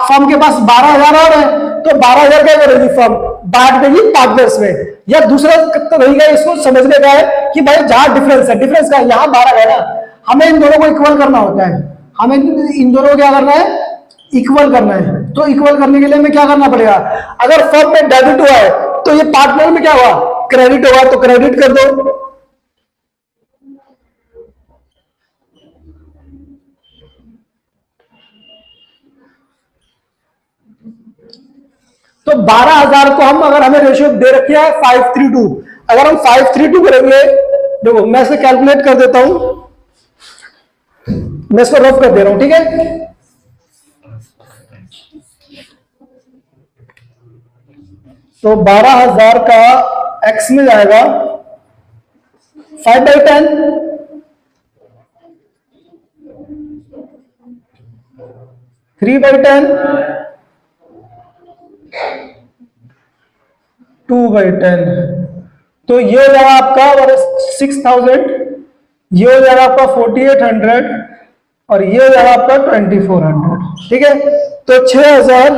फर्म के पास 12,000 और है, तो 12,000 क्या करेगी फर्म, बांट देगी पार्टनर्स में। या दूसरा तो नहीं गया, इसको समझने का है कि भाई जहां डिफरेंस है, डिफरेंस का यहां 12 है ना, हमें इन दोनों को इक्वल करना होता है। हमें इन दोनों को क्या करना है, इक्वल करना है। तो इक्वल करने के लिए हमें क्या करना पड़ेगा, अगर फर्म में डेबिट हुआ है तो ये पार्टनर में क्या हुआ, क्रेडिट हुआ, तो क्रेडिट कर दो। तो 12,000 को हम, अगर हमें रेशियो दे रखी है 5:3:2, अगर हम 5:3:2 करेंगे, देखो मैं इसे कैलकुलेट कर देता हूं, मैं इसको रफ कर दे रहा हूं, ठीक है। तो 12,000 का x में जाएगा 5/10, 3/10, 2/10। तो ये हो जाएगा आपका 6,000, ये हो जाएगा आपका 4,800 और ये हो जाएगा आपका 2,400। ठीक है, तो 6,000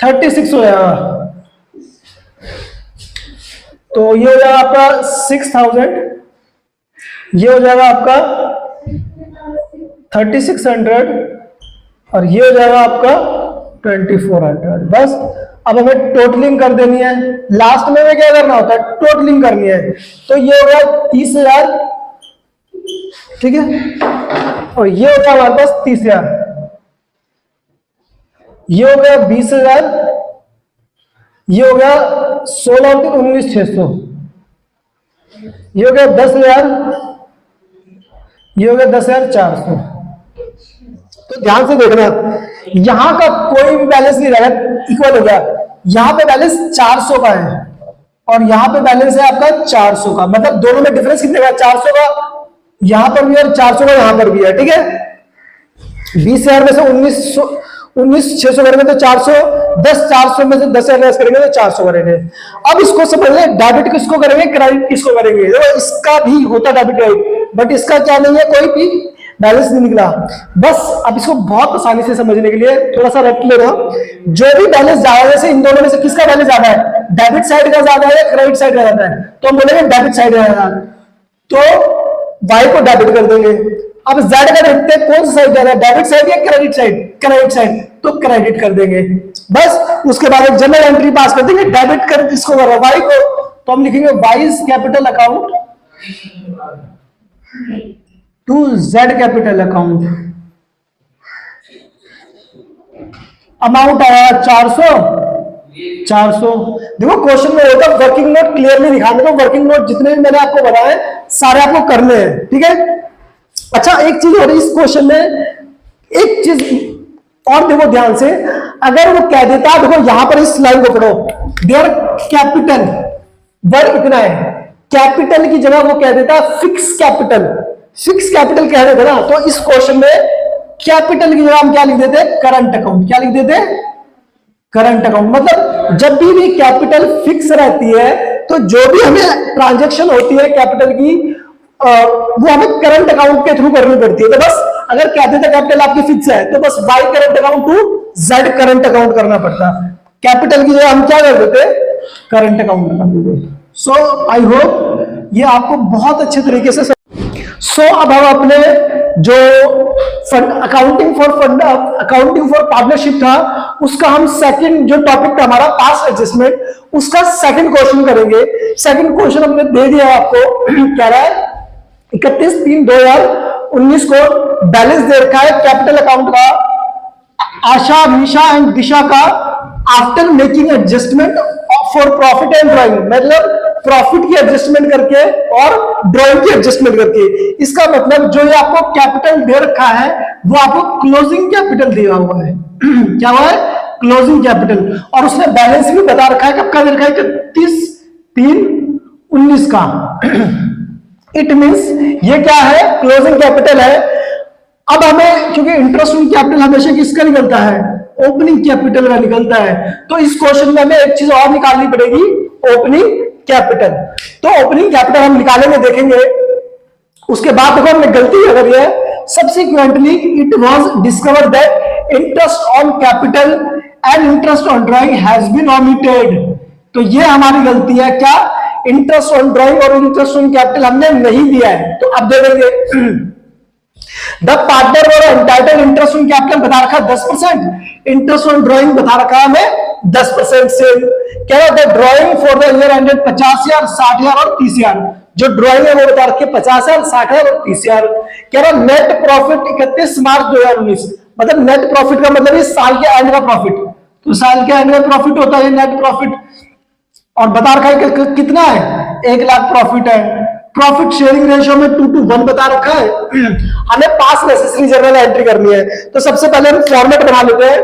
36 हो जाएगा, तो ये हो जाएगा आपका 6000, ये हो जाएगा आपका 3600 और ये हो जाएगा आपका 2400। बस अब हमें टोटलिंग कर देनी है। लास्ट में हमें क्या करना होता है, टोटलिंग करनी है। तो ये हो गया 30,000, ठीक है, और ये हो गया हमारे पास 30,000, ये हो गया 20,000, ये हो गया 16 और 19,600, ये हो गया 10,000, ये हो गया 10,400। तो ध्यान से देखना, यहां का कोई भी बैलेंस नहीं रहेगा, इक्वल हो गया। यहां पे बैलेंस 400 का है और यहां पे बैलेंस है आपका 400 का, मतलब दोनों में डिफरेंस कितने का, 400 का यहां पर भी और 400 का यहां पर भी है, ठीक है। 20,000 में से 19,600 करेंगे तो 400, 400 में से 10,000 लेस करेंगे तो 400 करेंगे। अब इसको समझ ले, डेबिट किसको करेंगे, क्रेडिट किसको करेंगे। तो इसका भी होता डेबिट क्रेडिट, बट इसका क्या नहीं है, कोई भी बैलेंस नहीं निकला। बस अब इसको बहुत आसानी से समझने के लिए थोड़ा सा रट लेना, जो भी बैलेंस ज्यादा है, जैसे इन दोनों में से किसका बैलेंस ज्यादा है, डेबिट साइड का ज्यादा है या क्रेडिट साइड का ज्यादा है, तो हम बोलेंगे डेबिट साइड का ज्यादा, तो वाई को डेबिट कर देंगे। अब जेड का देखते हैं कौन सा साइड ज्यादा है, डेबिट साइड या क्रेडिट साइड, क्रेडिट साइड, तो क्रेडिट कर देंगे। बस उसके बाद एक जनरल एंट्री पास कर देंगे, डेबिट कर किसको कर रहा है, वाई को, तो हम लिखेंगे Y is capital account to Z capital account. Amount आया 400। देखो क्वेश्चन में होता है वर्किंग नोट क्लियरली दिखाने को, वर्किंग नोट जितने भी मैंने आपको बताए सारे आपको करने हैं, ठीक है। अच्छा एक चीज और इस क्वेश्चन में, एक चीज और देखो ध्यान से, अगर वो कह देता, देखो यहां पर इस लाइन को पढ़ो, देयर कैपिटल वर्ड इतना है, कैपिटल की जगह वो कह देता फिक्स कैपिटल, फिक्स कैपिटल कह देते ना, तो इस क्वेश्चन में कैपिटल की जगह हम क्या लिख देते, करंट अकाउंट। क्या लिख देते, करंट अकाउंट। मतलब जब भी कैपिटल फिक्स रहती है तो जो भी हमें ट्रांजैक्शन होती है कैपिटल की, वो हमें करंट अकाउंट के थ्रू करनी पड़ती है। तो बस अगर कह देते कैपिटल आपकी फिक्स है तो बस Y current account to Z current account करना पड़ता, कैपिटल की जगह हम क्या कर देते, करंट अकाउंट कर देते। सो आई होप ये आपको बहुत अच्छे तरीके से अब हम अपने जो अकाउंटिंग फॉर पार्टनरशिप था उसका हम सेकंड जो टॉपिक था हमारा पास्ट एडजस्टमेंट, उसका सेकंड क्वेश्चन करेंगे। सेकंड क्वेश्चन हमने दे दिया आपको, क्या रहा है 31/3/2019 को बैलेंस दे रखा है कैपिटल अकाउंट का, आशा निशा एंड दिशा का, after making adjustment for profit and drawing, मतलब प्रॉफिट की एडजस्टमेंट करके और ड्रॉइंग की एडजस्टमेंट करके। इसका मतलब जो ये आपको कैपिटल दे रखा है वो आपको क्लोजिंग कैपिटल दिया हुआ है क्या हुआ है, क्लोजिंग कैपिटल, और उसने बैलेंस भी बता रखा है, कब का दे रखा है, 31/3/19 का। इट मींस ये क्या है, क्लोजिंग कैपिटल है। अब हमें क्योंकि इंटरेस्ट ऑन कैपिटल हमेशा किसका निकलता है, ओपनिंग कैपिटल का निकलता है, तो इस क्वेश्चन में हमें एक चीज और निकालनी पड़ेगी, ओपनिंग कैपिटल। तो ओपनिंग कैपिटल हम निकालेंगे, देखेंगे। उसके बाद देखो हमने गलती क्या करी है, subsequently it was discovered that interest on capital and interest on drawing has been omitted. तो ये हमारी गलती है, क्या, इंटरेस्ट ऑन ड्राइंग और इंटरेस्ट ऑन कैपिटल हमने नहीं दिया है। तो अब दे देंगे द पार्टनर और एंटाइटल इंटरेस्ट ऑन कैपिटल बता रखा 10%, इंटरेस्ट ऑन ड्राइंग बता रखा हमें 10% से। क्या होता है, drawing for the year ended 50,000, 60,000 और 30,000। जो ड्राइंग है वो बता रखे 50,000, 60,000 और 30,000। क्या रहा, नेट प्रॉफिट 31 मार्च 2019, मतलब नेट प्रॉफिट का मतलब इस साल के एंड का प्रॉफिट, तो साल के एंड का प्रॉफिट होता है नेट प्रॉफिट, और बता रखा है कि कितना है, 1 लाख प्रॉफिट है। प्रॉफिट शेयरिंग रेशियो में 2:1 बता रखा है। हमें पास नेसेसरी जर्नल एंट्री करनी है, तो सबसे पहले हम फॉर्मेट बना लेते हैं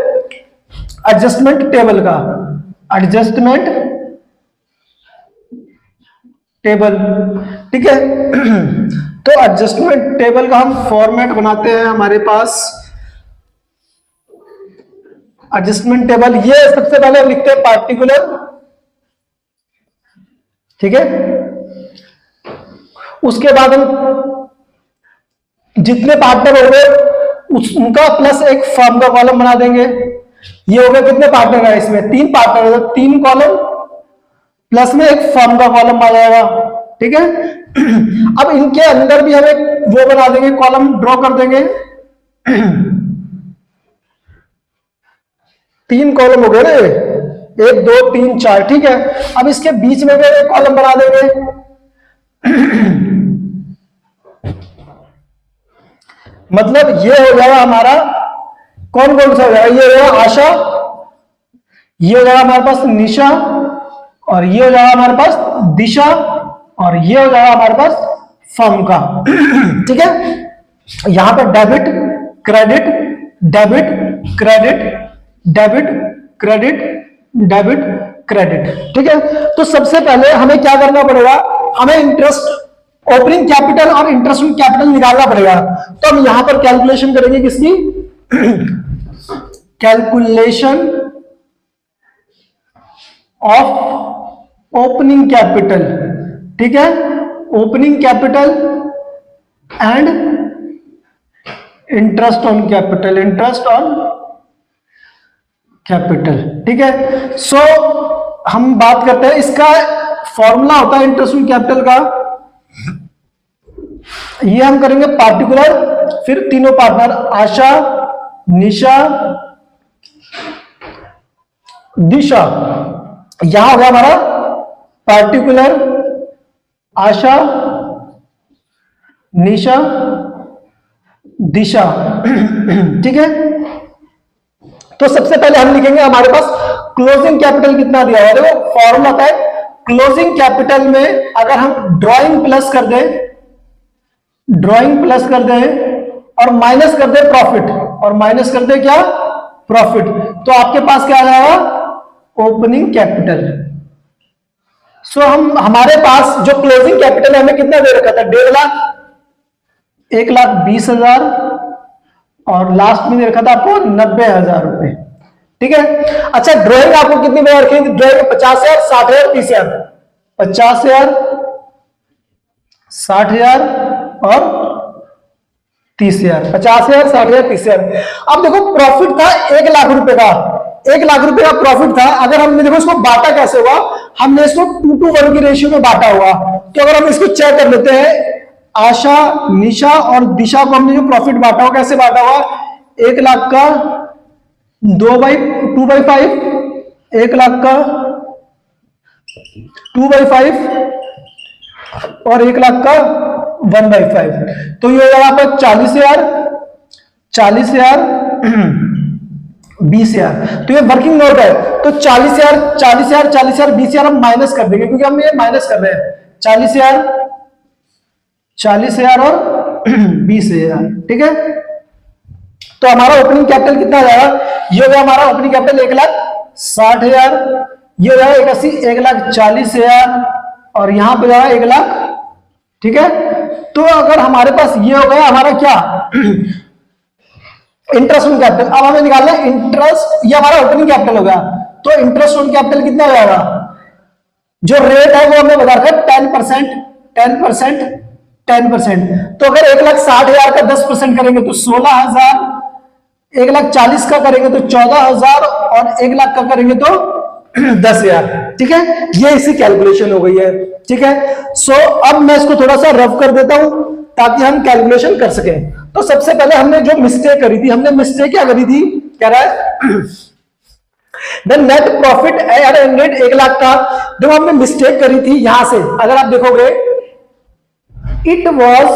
एडजस्टमेंट टेबल का, एडजस्टमेंट टेबल, ठीक है। तो एडजस्टमेंट टेबल का हम फॉर्मेट बनाते हैं, हमारे पास एडजस्टमेंट टेबल, ये सबसे पहले हम लिखते हैं पार्टिकुलर, ठीक है। उसके बाद हम जितने पार्टनर हो गए उनका प्लस एक फर्म का कॉलम बना देंगे। ये हो गए कितने पार्टनर है इसमें, 3 पार्टनर है, 3 कॉलम प्लस में एक फर्म का कॉलम आ जाएगा, ठीक है। अब इनके अंदर भी हम एक वो बना देंगे, कॉलम ड्रॉ कर देंगे। 3 कॉलम हो गए ना, 1 2 3 4, ठीक है। अब इसके बीच में भी एक कॉलम बना देंगे। मतलब ये हो जाएगा हमारा, कौन कौन सा हो जाएगा, ये हो जाएगा आशा, ये हो जाएगा हमारे पास निशा, और ये हो जाएगा हमारे पास दिशा, और ये हो जाएगा हमारे पास फर्म का, ठीक है। यहां पर debit credit, debit credit, debit credit, debit credit, ठीक है। तो सबसे पहले हमें क्या करना पड़ेगा, हमें इंटरेस्ट ओपनिंग कैपिटल और इंटरेस्ट ऑन कैपिटल निकालना पड़ेगा। तो हम यहां पर कैलकुलेशन करेंगे किसकी, कैलकुलेशन ऑफ ओपनिंग कैपिटल, ठीक है, opening capital and interest on capital, interest on capital, ठीक है। सो हम बात करते हैं, इसका फॉर्मूला होता है इंटरेस्ट ऑन कैपिटल का, ये हम करेंगे पार्टिकुलर, फिर तीनों पार्टनर आशा, निशा, दिशा। यहां होगा हमारा पार्टिकुलर आशा, निशा, दिशा, ठीक है। तो सबसे पहले हम लिखेंगे हमारे पास क्लोजिंग कैपिटल कितना दिया हुआ है। देखो फॉर्मूला होता है क्लोजिंग कैपिटल में अगर हम ड्राइंग प्लस कर दें, ड्राइंग प्लस कर दें और माइनस कर दें प्रॉफिट, और माइनस कर दें क्या, प्रॉफिट, तो आपके पास क्या आ जाएगा, ओपनिंग कैपिटल। सो हम हमारे पास जो क्लोजिंग कैपिटल है हमें कितना दे रखा था, 1.5 लाख, 1,20,000, और लास्ट में दे रखा था आपको 90,000 रुपए, ठीक है। अच्छा ड्राइंग आपको कितनी बना रखी है, ड्राइंग 50,000, 60,000, 30,000, 50,000, 60,000 और 30,000, 50,000, 60,000, 30,000। अब देखो प्रॉफिट था 1 लाख रुपए का, 1 लाख रुपए का प्रॉफिट था। अगर हमने देखो इसको बांटा कैसे हुआ, हमने इसको 2:1 की रेशियो में बांटा हुआ। तो अगर हम इसको चेक कर लेते हैं, आशा, निशा और दिशा को हमने जो प्रॉफिट बांटा हुआ, कैसे बांटा हुआ, 1 लाख का 2/5, 1 लाख का 2/5 और 1 लाख का 1/5। तो ये हो जाएगा आपका 40,000, 40,000, 20,000। तो ये वर्किंग नोट है, तो 40,000, 40,000, 40,000, 20,000 हम माइनस कर देंगे, क्योंकि हम ये माइनस कर रहे हैं। 40,000, 40,000 और 20,000, ठीक है। तो हमारा ओपनिंग कैपिटल कितना आ जाएगा, ये हो गया हमारा ओपनिंग कैपिटल 1,60,000, ये हो जाएगा 81, 1,40,000, और यहां पे जाएगा 1 लाख, ठीक है। तो अगर हमारे पास ये हो गया हमारा क्या, इंटरेस्ट ऑन कैपिटल। अब हमें निकालना है इंटरेस्ट, ये हमारा ओपनिंग कैपिटल हो गया। तो इंटरेस्ट ऑन कैपिटल कितना हो जाएगा, जो रेट है वो हमने बता रखा है 10%, 10%, 10%। तो अगर 1,60,000 का 10% करेंगे तो 16,000, 1,40,000 का करेंगे तो 14,000, और 1 लाख का करेंगे तो 10,000, ठीक है। ये इसी कैलकुलेशन हो गई है, ठीक है। सो अब मैं इसको थोड़ा सा रफ कर देता हूं ताकि हम कैलकुलेशन कर सकें। तो सबसे पहले हमने जो मिस्टेक करी थी, हमने मिस्टेक क्या करी थी, कह रहा है the net profit at ended 1 lakh का। जब हमने मिस्टेक करी थी यहां से, अगर आप देखोगे, it was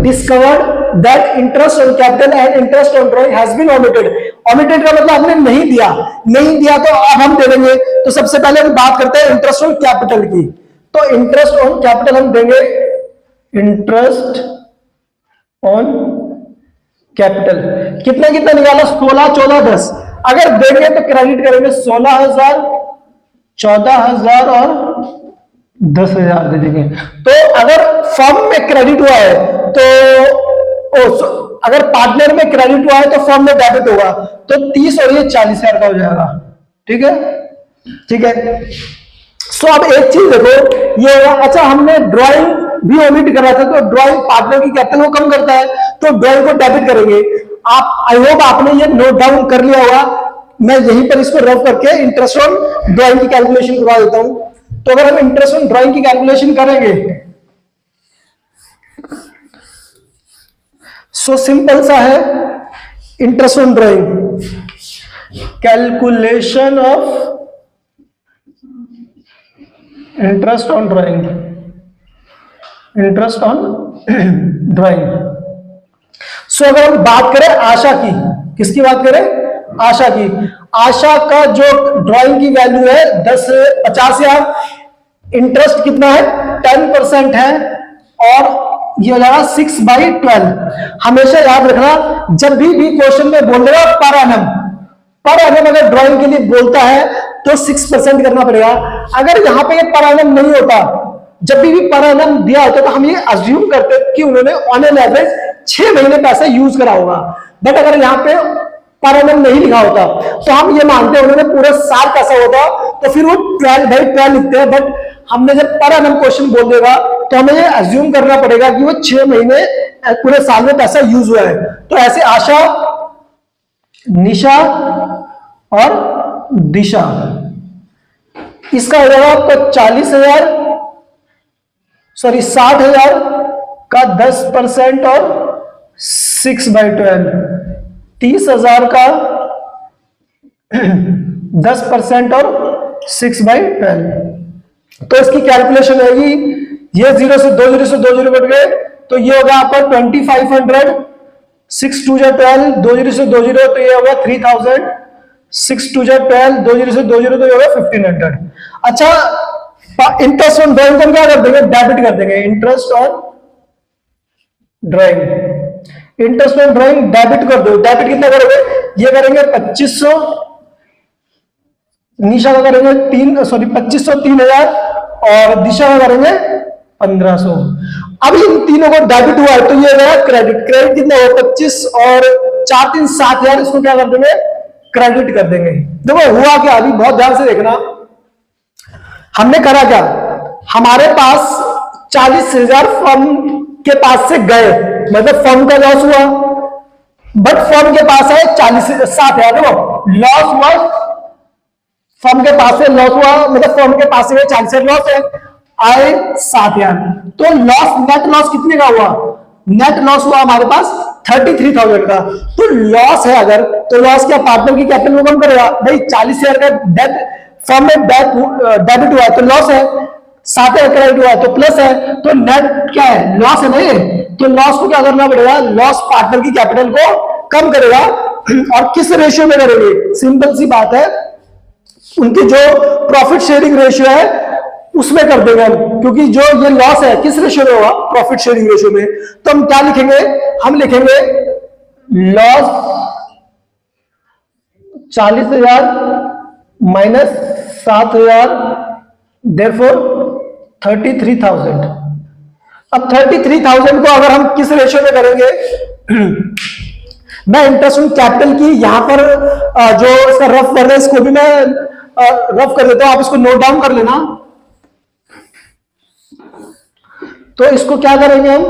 discovered that interest on capital and interest on drawing has been omitted. Omitted का मतलब हमने नहीं दिया, नहीं दिया तो अब हम दे देंगे। तो सबसे पहले हम बात करते हैं इंटरेस्ट ऑन कैपिटल की। तो इंटरेस्ट ऑन कैपिटल हम देंगे, इंटरेस्ट ऑन कैपिटल कितना कितना निकाला, 16, 14, 10। अगर देंगे तो क्रेडिट करेंगे 16,000, 14,000 और 10,000 दे देंगे। तो अगर फर्म में क्रेडिट हुआ है तो अगर पार्टनर में क्रेडिट हुआ है तो फर्म में डेबिट होगा। तो 30 और ये 40,000 का हो जाएगा, ठीक है, ठीक है। सो अब एक चीज देखो, ये अच्छा हमने ड्राइंग भी ओमिट करा था, तो ड्राइंग पार्टनर की कैपिटल को कम करता है, तो ड्राइंग को डेबिट करेंगे। आप आई होप आपने ये नोट डाउन कर लिया होगा। मैं यहीं पर इसको रफ करके इंटरेस्ट ऑन ड्राइंग की कैलकुलेशन करवा देता हूं। तो अगर हम इंटरेस्ट ऑन ड्राइंग की कैलकुलेशन करेंगे, सो सिंपल सा है, interest on drawing, calculation of interest on drawing, interest on drawing. So अगर हम बात करें आशा की, किसकी बात करें? आशा की। आशा का जो ड्राइंग की वैल्यू है 50,000, इंटरेस्ट कितना है? 10% है, और ये हो जाएगा 6/12। हमेशा याद रखना, जब भी क्वेश्चन में बोल देगा पर एनम, पर एनम अगर ड्राइंग के लिए बोलता है तो 6% करना पड़ेगा। अगर यहां पे ये पर एनम नहीं होता, जब भी पर एनम दिया होता तो हम ये अज्यूम करते कि उन्होंने ऑन एन एवरेज 6 महीने पैसा यूज करा होगा। बट अगर यहाँ पे पर एनम नहीं लिखा होता तो हम ये मानते हैं उन्होंने पूरे साल पैसा होता, तो फिर वो 12/12 लिखते हैं। बट हमने जब पर एनम क्वेश्चन बोल देगा तो हमें ये अज्यूम करना पड़ेगा कि वो 6 महीने पूरे साल में पैसा यूज हुआ है। तो ऐसे आशा, निशा और दिशा, इसका हो जाएगा आपका 60,000 का 10% और 6/12, 30,000 का 10% और 6/12। तो इसकी कैलकुलेशन रहेगी, ये 0 से 2 0 से 2 0 कट गए, तो ये होगा आपका 2500, 6 2 12, 2 0 से 2 0, तो ये होगा 3000, 6 2 12, 2 0 से 2 0, तो ये होगा 1500। अच्छा, इंटरेस्ट ऑन ड्राइंग को क्या कर देंगे? डेबिट कर देंगे। Interest on drawing, interest on drawing debit कर दो। डेबिट कितना करोगे? ये करेंगे 2500, निशा का करेंगे 2500 3000, और दिशा का करेंगे 1500। अब इन तीनों को डेबिट हुआ है तो ये गया क्रेडिट। क्रेडिट कितना हो? 25 और 4 3 7,000, इसको क्या कर देंगे? क्रेडिट कर देंगे। देखो हुआ क्या, अभी बहुत ध्यान से देखना, हमने करा क्या, हमारे पास 40,000 फर्म के पास से गए, मतलब फर्म का लॉस हुआ, बट फर्म के पास है 7,000। देखो लॉस हुआ, फर्म के पास से लॉस हुआ, मतलब फर्म के पास से 40,000 लॉस है, आए 7,000। तो लॉस, नेट लॉस कितने का हुआ? नेट लॉस हुआ हमारे पास 33,000 का। तो लॉस है अगर, तो लॉस क्या पार्टनर की कैपिटल को कम करेगा? भाई 40,000 का डेट फर्म में डेबिट हुआ है तो लॉस है, 7,000 क्रेडिट हुआ है तो प्लस है, तो नेट क्या है? लॉस है नहीं, तो लॉस को क्या करना पड़ेगा? लॉस पार्टनर की कैपिटल को कम करेगा। और किस रेशियो में करेंगे? सिंपल सी बात है, उनकी जो प्रॉफिट शेयरिंग रेशियो है उसमें कर देंगे हम, क्योंकि जो ये लॉस है किस रेशियो में होगा? प्रॉफिट शेयरिंग रेशियो में। तो हम क्या लिखेंगे? हम लिखेंगे लॉस 40,000 माइनस 7,000, देयरफॉर 33,000। अब 33,000 को अगर हम किस रेशियो में करेंगे? मैं इंटरेस्ट ऑन कैपिटल की यहां पर जो इसका रफ वर्ड है इसको भी मैं रफ कर देता हूं, आप इसको नोट डाउन कर लेना। तो इसको क्या करेंगे हम?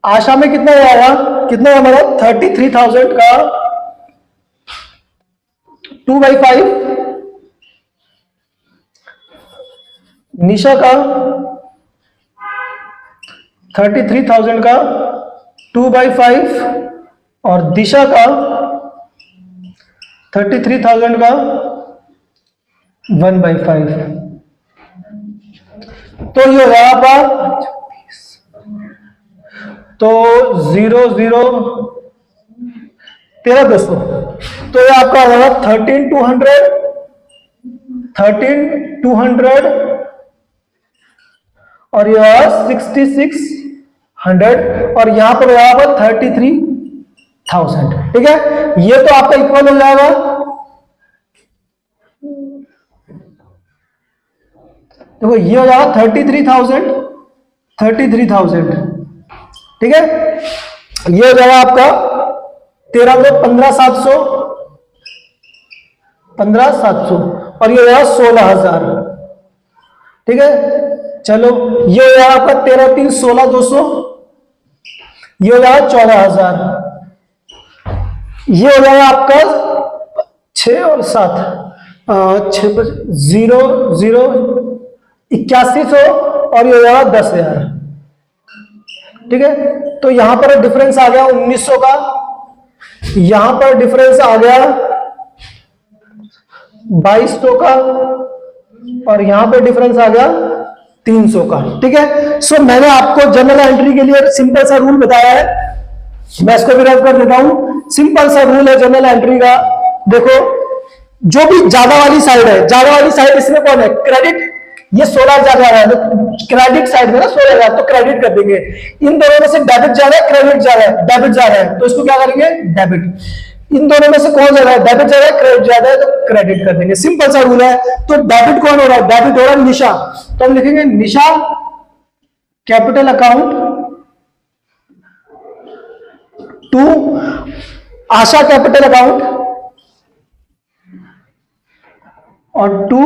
आशा में कितना आएगा? कितना हमारा 33,000 का 2/5, निशा का 33,000 का 2/5, और दिशा का 33,000 का 1/5। तो ये हो गया आपका, तो 0 0 13,200, तो ये आपका आ जाएगा 13,200 और यह 6,600, और यहां पर यहाँ पर 33,000। ठीक है, ये तो आपका इक्वल हो जाएगा, देखो ये हो जाएगा 33,000। ठीक है, ये हो जाएगा आपका 13 तो 15,700, और ये हो जाएगा 16,000। ठीक है, चलो ये हो जाएगा आपका 13 3 16,200, ये हो जाएगा 14,000, ये हो जाएगा आपका 6 और 7, 0 0 8100 और ये हो जाएगा 10,000। ठीक है, तो यहां पर डिफरेंस आ गया 1900 का, यहां पर डिफरेंस आ गया 2200 का, और यहां पे डिफरेंस आ गया 300 का। ठीक है, सो मैंने आपको जनरल एंट्री के लिए सिंपल सा रूल बताया है, मैं इसको भी रफ कर देता हूं। सिंपल सा रूल है जनरल एंट्री का। देखो, जो भी ज्यादा वाली साइड है, ज्यादा वाली साइड इसमें कौन है? क्रेडिट। ये 16 ज्यादा है तो क्रेडिट साइड में ना 16,000, तो क्रेडिट कर देंगे। इन दोनों में से डेबिट ज्यादा है, क्रेडिट ज्यादा है? डेबिट ज्यादा है, तो इसको क्या करेंगे? डेबिट। इन दोनों में से कौन ज्यादा है? डेबिट ज्यादा है, क्रेडिट ज्यादा है, तो क्रेडिट कर देंगे। सिंपल सा रूल है। तो डेबिट कौन हो रहा है? डेबिट हो रहा है निशा, तो हम लिखेंगे Nisha capital account to Asha capital account और टू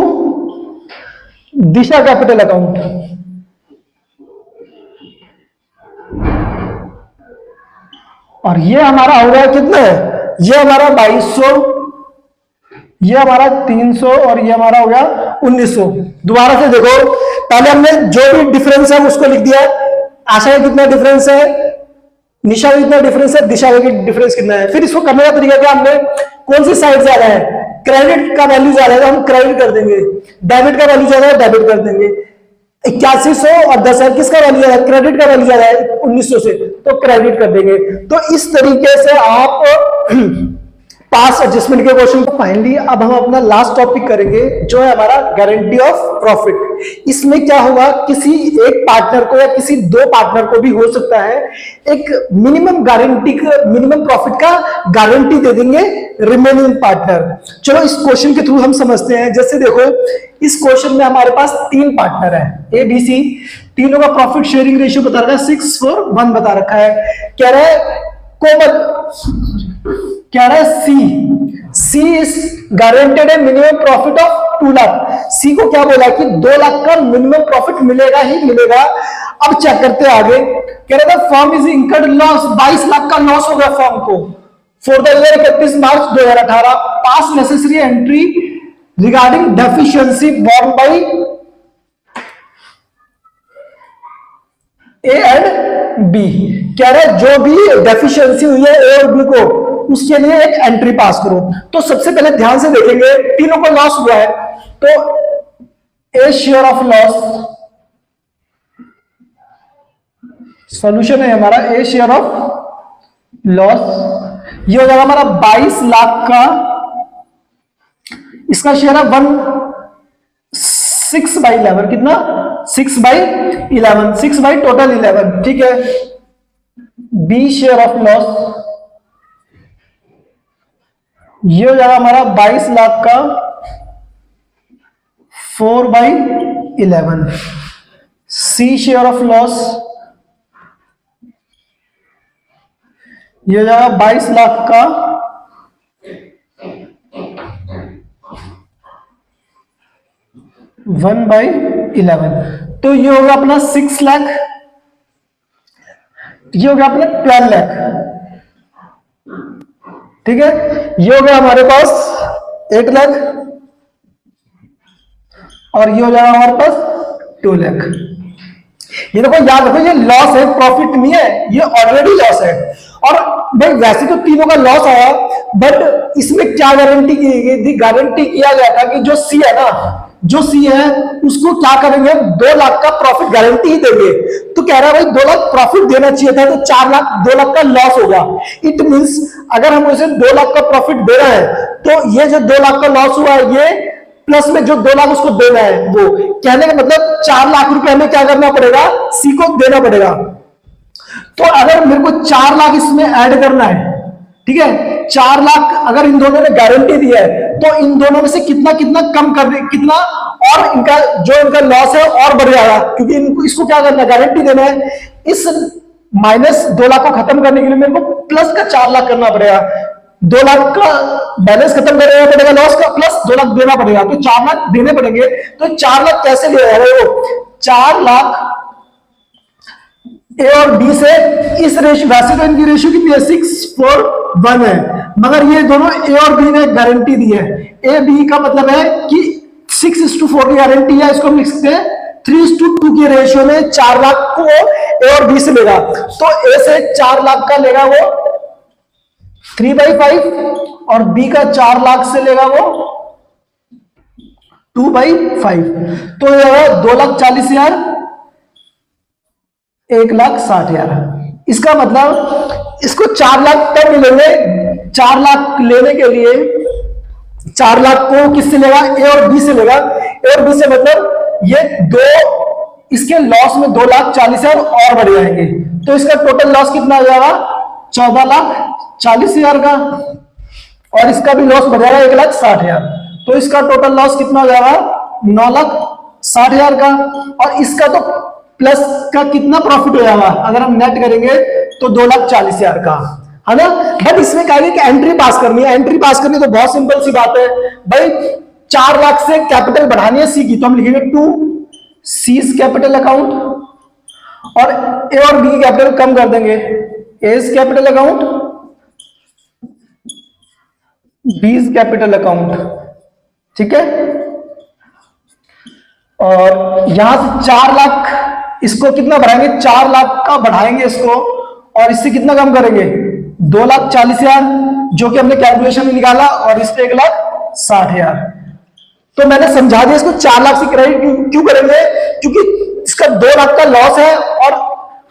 दिशा कैपिटल अकाउंट। और ये हमारा हो रहा है कितना है? ये हमारा 2200, ये हमारा 300 और ये हमारा हो गया 1900। दोबारा से देखो, पहले हमने जो भी डिफरेंस है उसको लिख दिया। आशा का कितना डिफरेंस है, निशा का कितना डिफरेंस है, दिशा का डिफरेंस कितना है। फिर इसको करने का तरीका क्या? हमने कौन सी साइड ज्यादा है? क्रेडिट का वैल्यू ज्यादा है तो हम क्रेडिट कर देंगे, डेबिट का वैल्यू ज्यादा है डेबिट कर देंगे। 8100 और 10,000 किसका वैल्यू ज्यादा है? क्रेडिट का वैल्यू ज्यादा है 1900 से, तो क्रेडिट कर देंगे। तो इस तरीके से आप पास एडजस्टमेंट के क्वेश्चन को। फाइनली अब हम अपना लास्ट टॉपिक करेंगे, जो है हमारा गारंटी ऑफ प्रॉफिट। इसमें क्या होगा, किसी एक पार्टनर को या किसी दो पार्टनर को भी हो सकता है, एक मिनिमम गारंटी, मिनिमम प्रॉफिट का गारंटी दे देंगे रिमेनिंग पार्टनर। चलो इस क्वेश्चन के थ्रू हम समझते हैं। जैसे देखो, इस क्वेश्चन में हमारे पास 3 पार्टनर है, ए बी सी। तीनों का प्रॉफिट शेयरिंग रेशियो बता रखा है 6:1 बता रखा है। कह रहा है कह रहा है सी इज गारंटेड है मिनिमम प्रॉफिट ऑफ 2 लाख। सी को क्या बोला कि 2 लाख का मिनिमम प्रॉफिट मिलेगा ही मिलेगा। अब चेक करते हैं आगे। कह रहा था firm is incurred loss, 22 lakh का लॉस हो गया फर्म को for the year 31 March 2018। Pass necessary entry regarding deficiency borne by A and B. कह रहे जो भी डेफिशिएंसी हुई है ए और बी को, उसके लिए एक एंट्री पास करो। तो सबसे पहले ध्यान से देखेंगे, तीनों को लॉस हुआ है, तो ए शेयर ऑफ लॉस, सॉल्यूशन है हमारा ए शेयर ऑफ लॉस। ये हो जाएगा हमारा 22 लाख का, इसका शेयर है 6/11। कितना? 6/11, 6 बाई टोटल 11। ठीक है। बी शेयर ऑफ लॉस, ये हो जाएगा हमारा 22 लाख का 4/11। सी शेयर ऑफ लॉस, ये हो जाएगा 22 लाख का 1/11। तो ये होगा अपना 6 लाख, ये हो गया अपना 12 लाख। ठीक है, ये हो गया हमारे पास 8 लाख और ये हो जाएगा हमारे पास 2 लाख। ये देखो, याद रखो, ये लॉस है, प्रॉफिट नहीं है, ये ऑलरेडी लॉस है। और भाई वैसे तो तीनों का लॉस आया, बट इसमें क्या गारंटी की गई थी? गारंटी किया गया था कि जो सी है ना, जो सी है उसको क्या करेंगे, 2 लाख का प्रॉफिट गारंटी ही देंगे। तो कह रहा है भाई 2 लाख प्रॉफिट देना चाहिए था, तो 4 लाख 2 लाख का लॉस होगा। इट मींस अगर हम उसे 2 लाख का प्रॉफिट दे रहे हैं, तो ये जो 2 लाख का लॉस हुआ है, ये प्लस में जो 2 लाख उसको देना है, वो कहने का मतलब 4 लाख रुपए हमें क्या करना पड़ेगा, सी को देना पड़ेगा। तो अगर मेरे को 4 लाख इसमें ऐड करना है, ठीक है, 4 लाख अगर इन दोनों ने गारंटी दी है, तो इन दोनों में से कितना कितना कम कर दे, कितना और इनका जो इनका लॉस है और बढ़ जाएगा, क्योंकि इनको इसको क्या करना है, गारंटी देना है। इस माइनस 2 लाख को खत्म करने के लिए मेरे को प्लस का 4 लाख करना पड़ेगा। 2 लाख का बैलेंस खत्म करना पड़ेगा, लॉस का, प्लस 2 लाख देना पड़ेगा, तो 4 लाख देने पड़ेंगे। तो 4 लाख कैसे लिया जाएगा? 4 लाख ए और बी से इस रेशियो, वैसे तो इनकी रेशियो कितनी है 6:1 है, मगर ये दोनों ए और बी ने गारंटी दी है। ए बी का मतलब है कि 6:4 की गारंटी है, इसको हम लिख सकते हैं 3:2 के रेशियो में 4 लाख को ए और बी से लेगा। तो ए से 4 लाख का लेगा वो 3/5 और बी का 4 लाख से लेगा वो 2/5। तो यह 2,40,000, 1,60,000। इसका मतलब इसको 4 लाख तब मिलेंगे, 4 लाख लेने के लिए 4 लाख को किससे लेगा, ए और बी से लेगा। ए और बी से मतलब ये दो, इसके लॉस में 2,40,000 और बढ़ जाएंगे, तो इसका टोटल लॉस कितना आ जाएगा 14,40,000 का, और इसका भी लॉस बढ़ जाएगा 1,60,000। तो इसका टोटल लॉस कितना हो जाएगा 9,60,000 का। और इसका तो प्लस का कितना प्रॉफिट हो जाएगा अगर हम नेट करेंगे तो 2,40,000 का, है ना। बट इसमें क्या है कि एंट्री पास करनी है। एंट्री पास करनी तो बहुत सिंपल सी बात है भाई, 4 लाख से कैपिटल बढ़ानी है सी की, तो हम लिखेंगे टू सीज कैपिटल अकाउंट, और ए और बी कैपिटल कम कर देंगे, A's capital account, B's capital account, ठीक है। और यहां से 4 लाख, इसको कितना बढ़ाएंगे 4 लाख का बढ़ाएंगे इसको, और इससे कितना कम करेंगे 2,40,000 जो कि हमने कैलकुलेशन में निकाला, और इस पे 1,60,000। तो मैंने समझा दिया इसको 4 लाख से क्रेडिट क्यों करेंगे, क्योंकि इसका 2 लाख का लॉस है और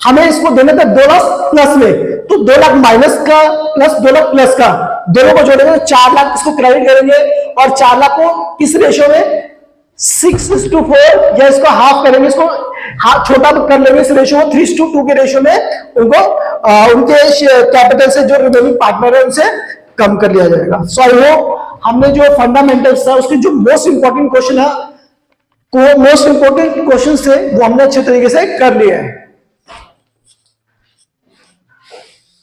हमें इसको देने था 2 लाख प्लस में, तो 2 लाख माइनस का प्लस 2 लाख प्लस का, दोनों को जोड़ेंगे तो 4 लाख इसको क्रेडिट करेंगे। और 4 लाख को किस रेशियो में 6:4, या इसको हाफ करेंगे, इसको छोटा कर लेंगे इस रेशियो को 3:2 के रेशियो में, उनको उनके कैपिटल से जो रिमेनिंग पार्टनर है उनसे कम कर लिया जाएगा। सो आई होप हमने जो फंडामेंटल्स था उसके जो मोस्ट इंपॉर्टेंट क्वेश्चन है, मोस्ट इंपॉर्टेंट क्वेश्चन थे वो हमने अच्छे तरीके से कर लिए हैं।